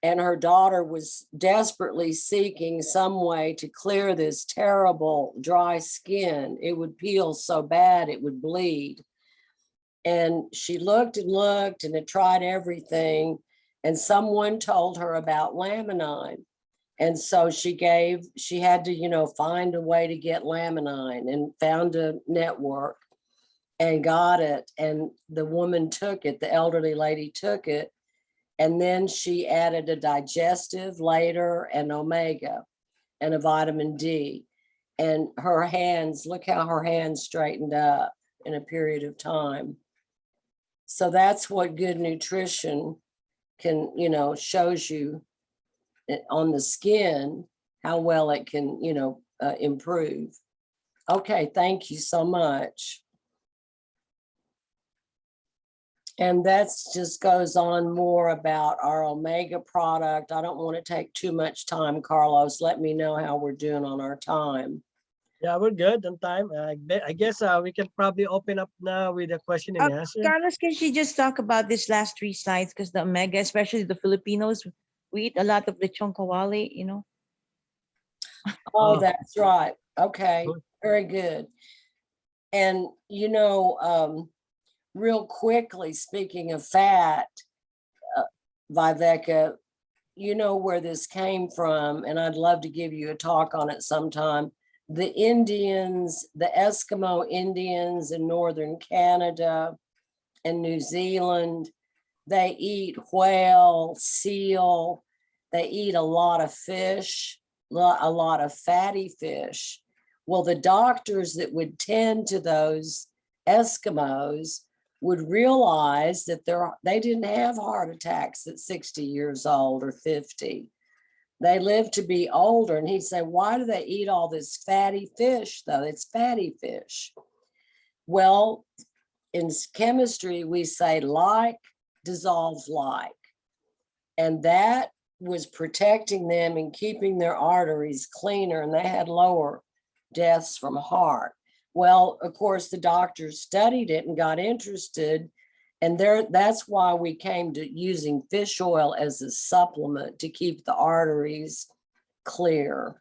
and her daughter was desperately seeking some way to clear this terrible dry skin. It would peel so bad it would bleed. And she looked and had tried everything, and someone told her about Laminine. And so she had to, find a way to get Laminine, and found a network and got it. And the woman took it, the elderly lady took it. And then she added a digestive later, and omega, and a vitamin D. And her hands, look how her hands straightened up in a period of time. So that's what good nutrition can, shows you on the skin, how well it can, improve. Okay, thank you so much. And that's just goes on more about our omega product. I don't want to take too much time, Carlos. Let me know how we're doing on our time. Yeah, we're good on time. I guess we can probably open up now with a question and answer. Carlos, can she just talk about these last 3 slides? Because the omega, especially the Filipinos, we eat a lot of lechon kawali, Oh, that's right. Okay, very good. And, real quickly, speaking of fat, Viveka, you know where this came from, and I'd love to give you a talk on it sometime. The Indians, the Eskimo Indians in northern Canada and New Zealand, they eat whale, seal, they eat a lot of fish, a lot of fatty fish. Well, the doctors that would tend to those Eskimos would realize that they didn't have heart attacks at 60 years old or 50. They lived to be older. And he'd say, why do they eat all this fatty fish, though? It's fatty fish. Well, in chemistry, we say like dissolves like. And that was protecting them and keeping their arteries cleaner, and they had lower deaths from heart. Well, of course, the doctors studied it and got interested, and that's why we came to using fish oil as a supplement to keep the arteries clear.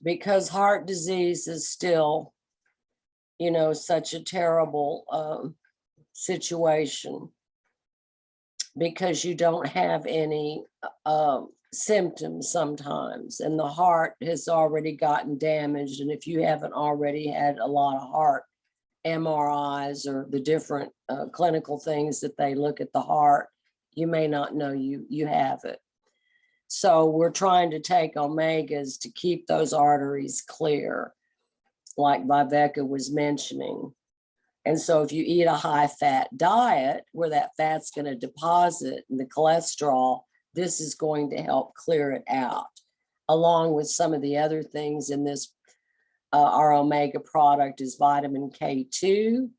Because heart disease is still, such a terrible situation, because you don't have any symptoms sometimes, and the heart has already gotten damaged. And if you haven't already had a lot of heart MRIs or the different clinical things that they look at the heart, you may not know you have it. So we're trying to take omegas to keep those arteries clear, like Viveka was mentioning. And so if you eat a high fat diet where that fat's going to deposit in the cholesterol, this is going to help clear it out, along with some of the other things in this. Our omega product is vitamin K2,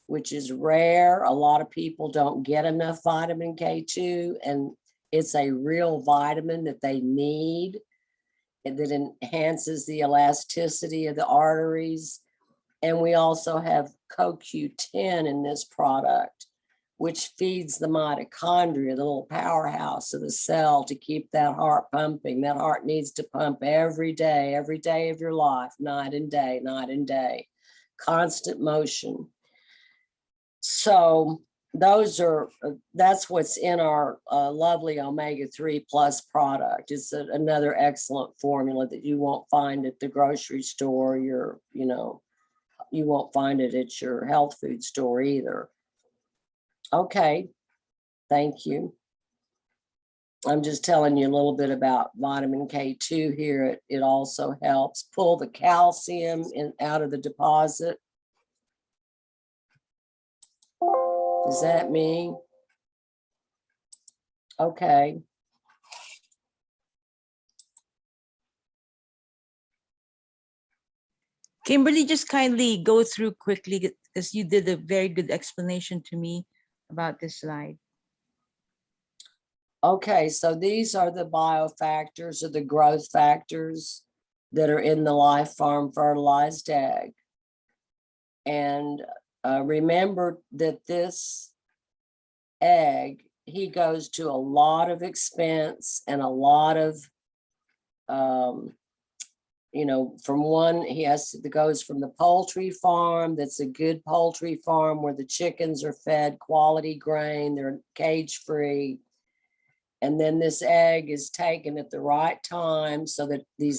which is rare. A lot of people don't get enough vitamin K2, and it's a real vitamin that they need. that enhances the elasticity of the arteries. And we also have CoQ10 in this product, which feeds the mitochondria, the little powerhouse of the cell, to keep that heart pumping. That heart needs to pump every day of your life, night and day, constant motion. So that's what's in our lovely omega-3 plus product. It's another excellent formula that you won't find at the grocery store. You won't find it at your health food store either. Okay, thank you. I'm just telling you a little bit about vitamin K2 here. It also helps pull the calcium out of the deposit. Is that me? Okay. Kimberly, just kindly go through quickly because you did a very good explanation to me about this slide. Okay, so these are the biofactors or the growth factors that are in the Lifepharm fertilized egg. And remember that this egg, he goes to a lot of expense and a lot of, from one, goes from the poultry farm, that's a good poultry farm where the chickens are fed quality grain, they're cage free. And then this egg is taken at the right time so that the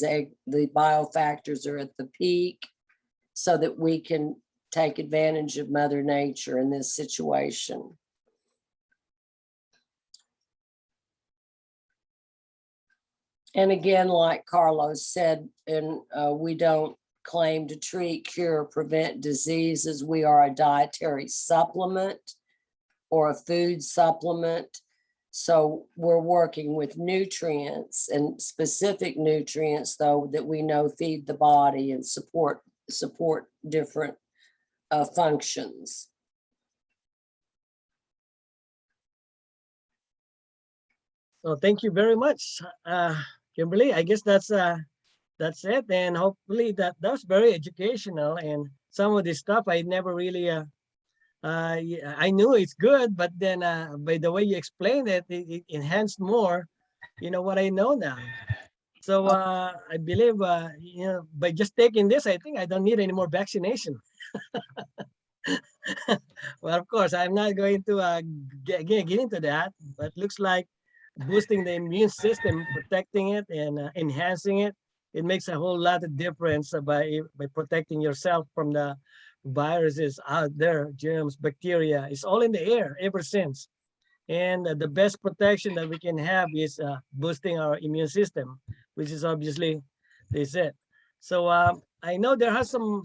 biofactors are at the peak so that we can take advantage of Mother Nature in this situation. And again, like Carlos said, we don't claim to treat, cure, or prevent diseases. We are a dietary supplement or a food supplement. So we're working with nutrients and specific nutrients, though, that we know feed the body and support different functions. So thank you very much, Kimberly. I guess that's it. And hopefully that was very educational. And some of this stuff I never really I knew it's good, but then by the way you explained it, it enhanced more, what I know now. So I believe, by just taking this, I think I don't need any more vaccination. Well, of course, I'm not going to get into that, but looks like boosting the immune system, protecting it and enhancing it, it makes a whole lot of difference by protecting yourself from the viruses out there, germs, bacteria. It's all in the air ever since. And the best protection that we can have is boosting our immune system, which is obviously it. So I know there are some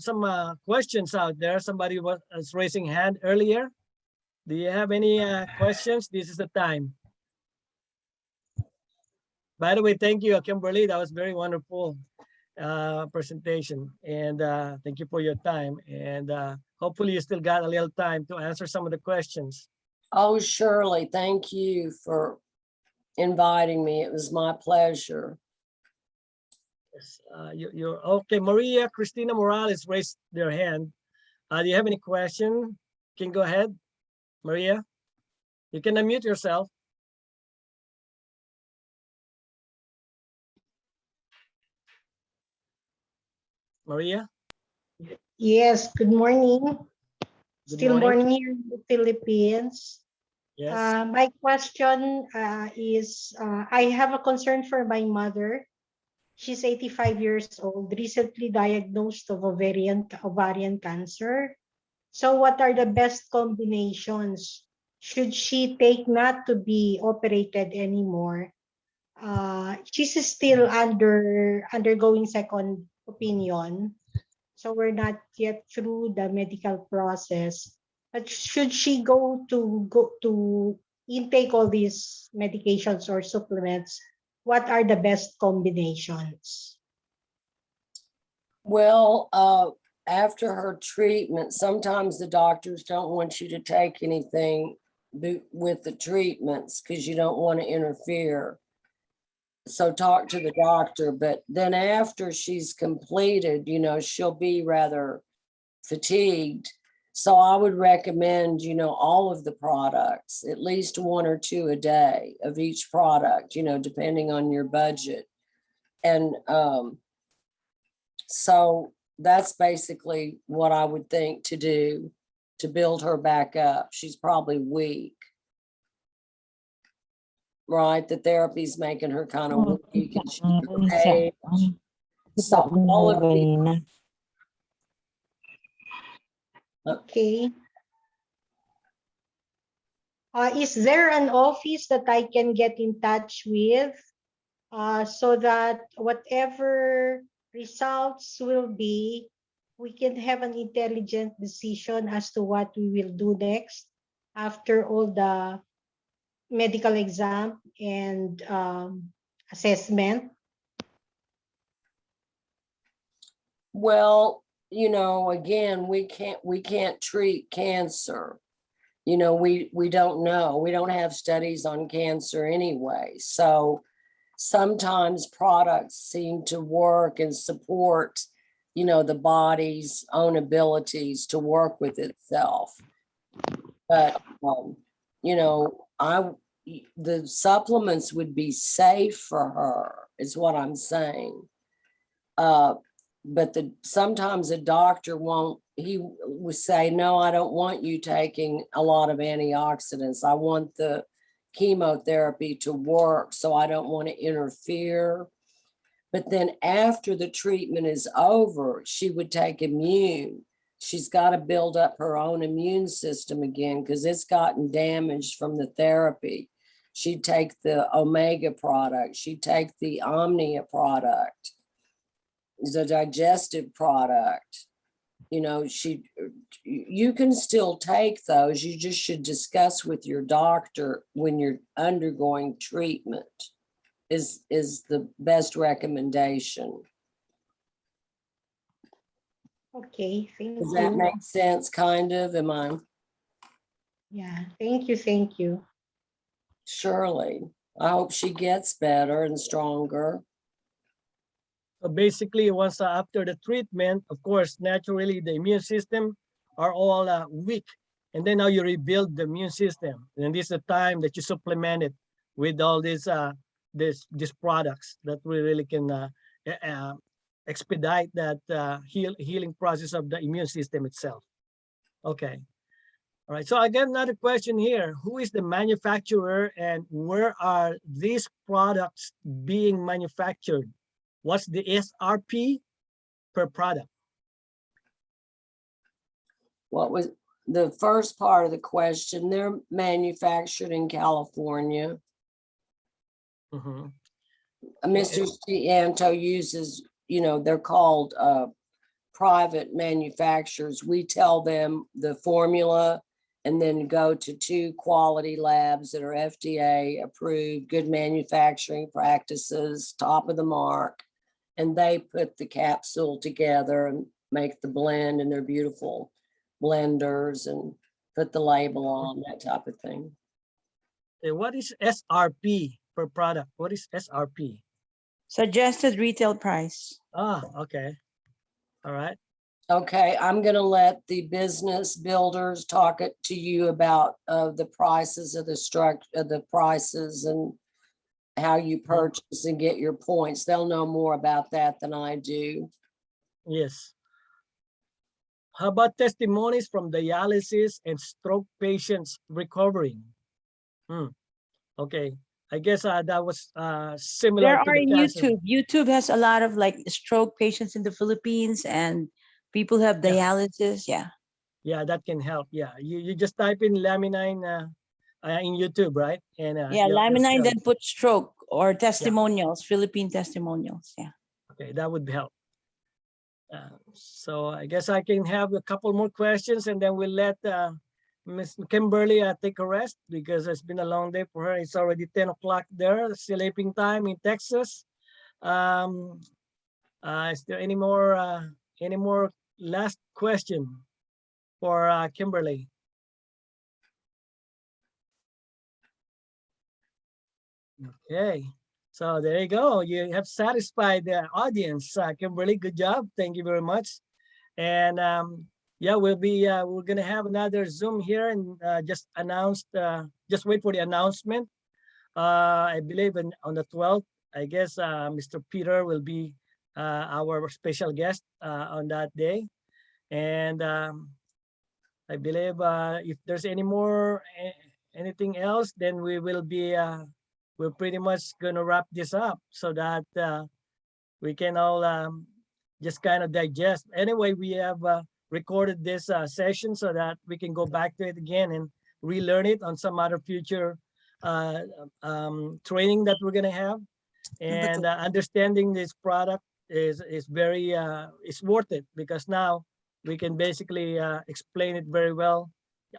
questions out there. Somebody was raising hand earlier. Do you have any questions? This is the time. By the way, thank you, Kimberly. That was very wonderful presentation. And thank you for your time. And hopefully you still got a little time to answer some of the questions. Oh, Shirley, thank you for inviting me. It was my pleasure. Yes, you're okay. Maria Cristina Morales raised their hand. Do you have any question? You can go ahead, Maria. You can unmute yourself. Maria? Yes, good morning. Good Still morning. morning here in the Philippines. Yes. My question is, I have a concern for my mother. She's 85 years old, recently diagnosed of ovarian cancer. So what are the best combinations? Should she take not to be operated anymore? She's still undergoing second opinion. So we're not yet through the medical process. But should she go to intake all these medications or supplements? What are the best combinations? Well, after her treatment, sometimes the doctors don't want you to take anything with the treatments because you don't want to interfere. so talk to the doctor, but then after she's completed, you know, she'll be rather fatigued. So I would recommend, you know, all of the products, at least 1 or 2 a day of each product, you know, depending on your budget. And so that's basically what I would think to do to build her back up. She's probably weak. Right, the therapy's making her kind of weak and she's her age. So all of the, Okay. Is there an office that I can get in touch with so that whatever results will be, we can have an intelligent decision as to what we will do next after all the medical exam and assessment? well, you know, again, we can't treat cancer. You know, we don't know. We don't have studies on cancer anyway. So sometimes products seem to work and support, you know, the body's own abilities to work with itself. But, you know, the supplements would be safe for her, is what I'm saying. But sometimes a doctor he would say, no, I don't want you taking a lot of antioxidants. I want the chemotherapy to work, so I don't want to interfere. But then after the treatment is over, she would take immune. She's got to build up her own immune system again because it's gotten damaged from the therapy. She'd take the omega product. She'd take the Omnia product, the digestive product. You know, you can still take those. You just should discuss with your doctor when you're undergoing treatment is the best recommendation. Okay, thank Does that you. make sense, kind of? Am I? Yeah, thank you, thank you. Surely. I hope she gets better and stronger. So basically, once after the treatment, of course, naturally the immune system are all weak, and then now you rebuild the immune system, and this is the time that you supplement it with all these products that we really can expedite that healing process of the immune system itself. Okay. All right. So I got another question here. Who is the manufacturer and where are these products being manufactured? What's the SRP per product? What was the first part of the question? They're manufactured in California. Mm-hmm. Mr. Cianto uses, you know, they're called private manufacturers. We tell them the formula and then go to 2 quality labs that are FDA approved, good manufacturing practices, top of the mark. And they put the capsule together and make the blend in their beautiful blenders and put the label on, that type of thing. What is SRP per product? What is SRP? Suggested retail price. Ah, okay. All right. Okay, I'm going to let the business builders talk to you about the prices of the structure, the prices and how you purchase and get your points. They'll know more about that than I do. Yes. How about testimonies from dialysis and stroke patients recovering? Okay. I guess that was similar There to are the in cancer. YouTube. YouTube has a lot of like stroke patients in the Philippines and people have dialysis. Yeah. Yeah, that can help. Yeah, you just type in Laminine in YouTube, right? And Yeah, you'll Laminine, show then it. put stroke or testimonials, Philippine testimonials. Yeah. Okay, that would help. So I guess I can have a couple more questions and then we'll let Miss Kimberly take a rest because it's been a long day for her. It's already 10 o'clock there, sleeping time in Texas. Is there any more last question for Kimberly? Okay. So there you go. You have satisfied the audience, Kimberly. Good job. Thank you very much. And yeah, we're gonna have another Zoom here and just announced. Just wait for the announcement. I believe on the 12th. I guess Mr. Peter will be our special guest on that day. And I believe if there's any more anything else, then we will be we're pretty much gonna wrap this up so that we can all just kind of digest. Anyway, we have recorded this session so that we can go back to it again and relearn it on some other future training that we're gonna have. And understanding this product is very it's worth it because now we can basically explain it very well.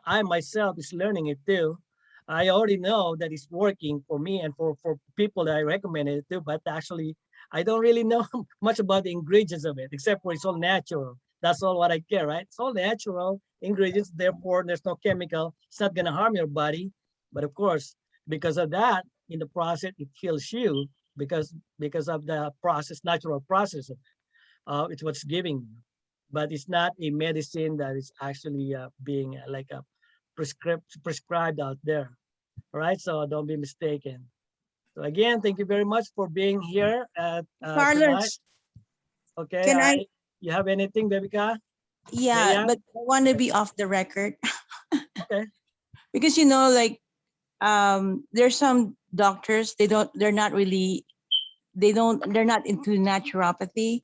I myself is learning it too. I already know that it's working for me and for people that I recommend it to, but actually I don't really know much about the ingredients of it, except for it's all natural. That's all what I care, right? It's all natural ingredients, therefore there's no chemical. It's not gonna harm your body. But of course, because of that, in the process, it kills you because of the process, natural process of it. It's what's giving you. But it's not a medicine that is actually being like a prescribed out there. All right, so don't be mistaken. So again, thank you very much for being here at tonight. Carlos, Okay, can I? you have anything, Devika? Yeah, but I want to be off the record. Okay. Because like there's some doctors, they're not into naturopathy.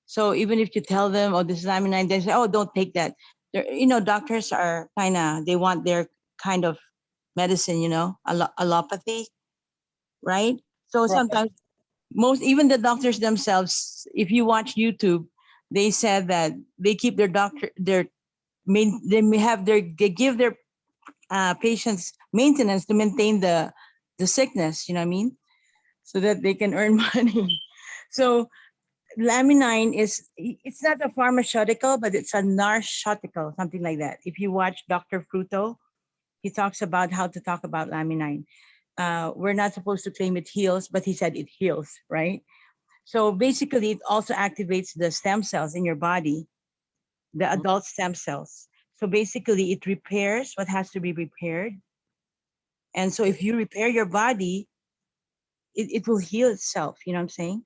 So even if you tell them, oh, this is laminine, they say, oh, don't take that. Doctors are they want their kind of medicine, allopathy, right? So Right. sometimes even the doctors themselves, if you watch YouTube, they said that they keep they give their patients maintenance to maintain the sickness, you know what I mean? So that they can earn money. So Laminine it's not a pharmaceutical, but it's a narcotical, something like that. If you watch Dr. Fruto, he talks about how to talk about Laminine. We're not supposed to claim it heals, but he said it heals, right? So basically, it also activates the stem cells in your body, the adult stem cells. So basically, it repairs what has to be repaired. And so if you repair your body, it will heal itself. You know what I'm saying?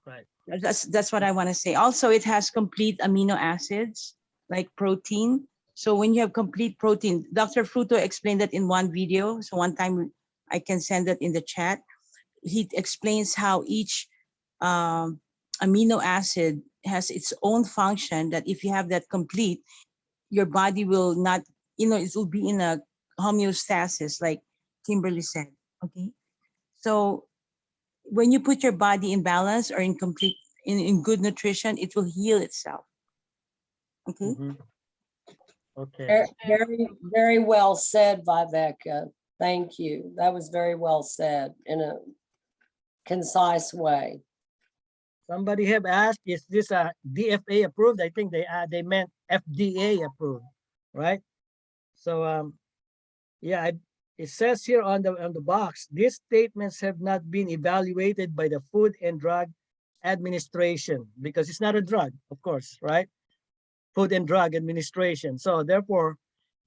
Right. That's what I want to say. Also, it has complete amino acids like protein. So when you have complete protein, Dr. Fruto explained that in one video. So one time I can send that in the chat. He explains how each amino acid has its own function, that if you have that complete, your body will not, it will be in a homeostasis, like Kimberly said. Okay. So when you put your body in balance or in complete, in good nutrition, it will heal itself. Okay. Okay. Very, very well said, Viveka. Thank you. That was very well said in a concise way. Somebody have asked, is this a DFA approved? I think they meant FDA approved, right? So yeah, it says here on the box, these statements have not been evaluated by the Food and Drug Administration because it's not a drug, of course, right? Food and Drug Administration. So therefore,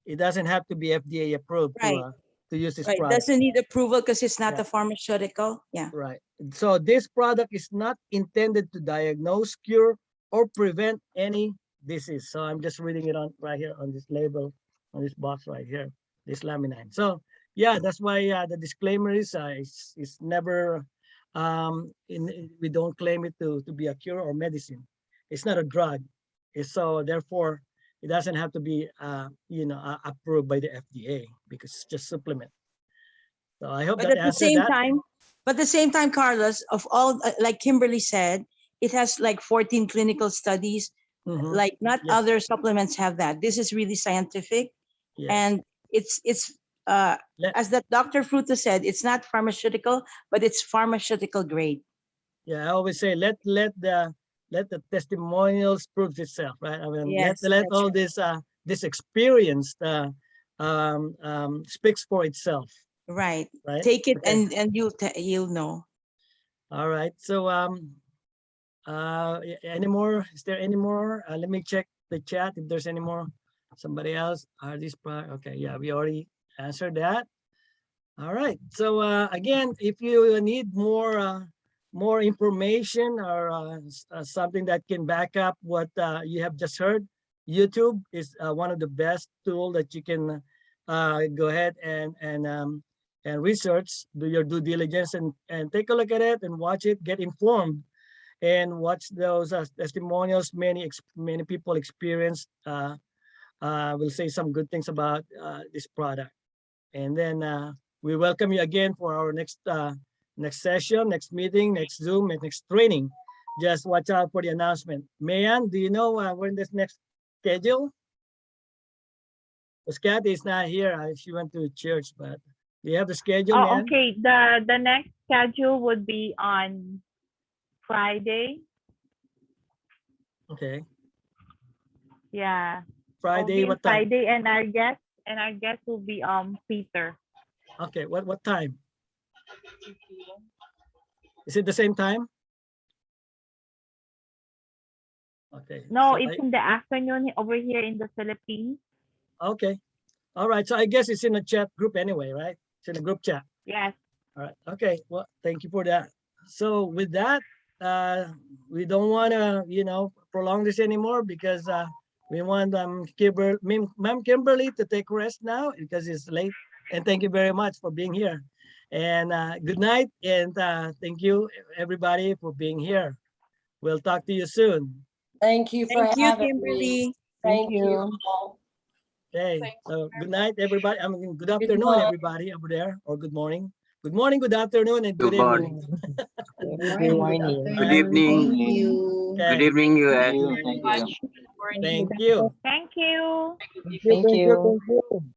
it doesn't have to be FDA approved to use this Right. product. Doesn't need approval because it's not a pharmaceutical. Yeah. Right. So this product is not intended to diagnose, cure, or prevent any disease. So I'm just reading it on right here on this label, on this box right here, this laminine. So yeah, that's why the disclaimer is it's never we don't claim it to be a cure or medicine. It's not a drug. So therefore it doesn't have to be approved by the FDA because it's just supplement. So I hope But that at the answered same that. time, Carlos, of all, like Kimberly said, it has like 14 clinical studies. Like not other supplements have that. This is really scientific, and it's as that Dr. Fruto said, it's not pharmaceutical, but it's pharmaceutical grade. Yeah, I always say let the testimonials prove itself, right? I mean, Yes, let all this this experience speaks for itself. Right. Right. Take it and you'll know. All right. So any more? Is there any more? Let me check the chat if there's any more. Somebody else? Are these okay? Yeah, we already answered that. All right. So again, if you need more information or something that can back up what you have just heard, YouTube is one of the best tool that you can go ahead and research, do your due diligence, and take a look at it and watch it, get informed, and watch those testimonials. Many people experienced will say some good things about this product. And then we welcome you again for our next session, next meeting, next Zoom, and next training. Just watch out for the announcement. Mayan, do you know when this next schedule? Because Kathy is not here. She went to church, but do you have the schedule, Oh, man? okay. The next schedule would be on Friday. Okay. Yeah. Friday, what time? Friday, and our guest will be Peter. Okay, what time? Is it the same time? Okay. No, so it's in the afternoon over here in the Philippines. Okay. All right. So I guess it's in a chat group anyway, right? It's in a group chat. Yes. All right. Okay. Well, thank you for that. So with that, we don't want to, prolong this anymore because we want Ma'am Kimberly to take rest now because it's late. And thank you very much for being here. And good night. And thank you, everybody, for being here. We'll talk to you soon. Thank you for Thank you, having me. Kimberly. Thank you all. Okay, so good night, everybody. I mean, good Good afternoon, night. everybody over there, or good morning. Good morning, good afternoon, and good Good morning. evening. Good morning. Good evening. Thank you. Good Okay, evening, Thank US. you. Thank you. thank you. Thank you. Thank you. Thank you.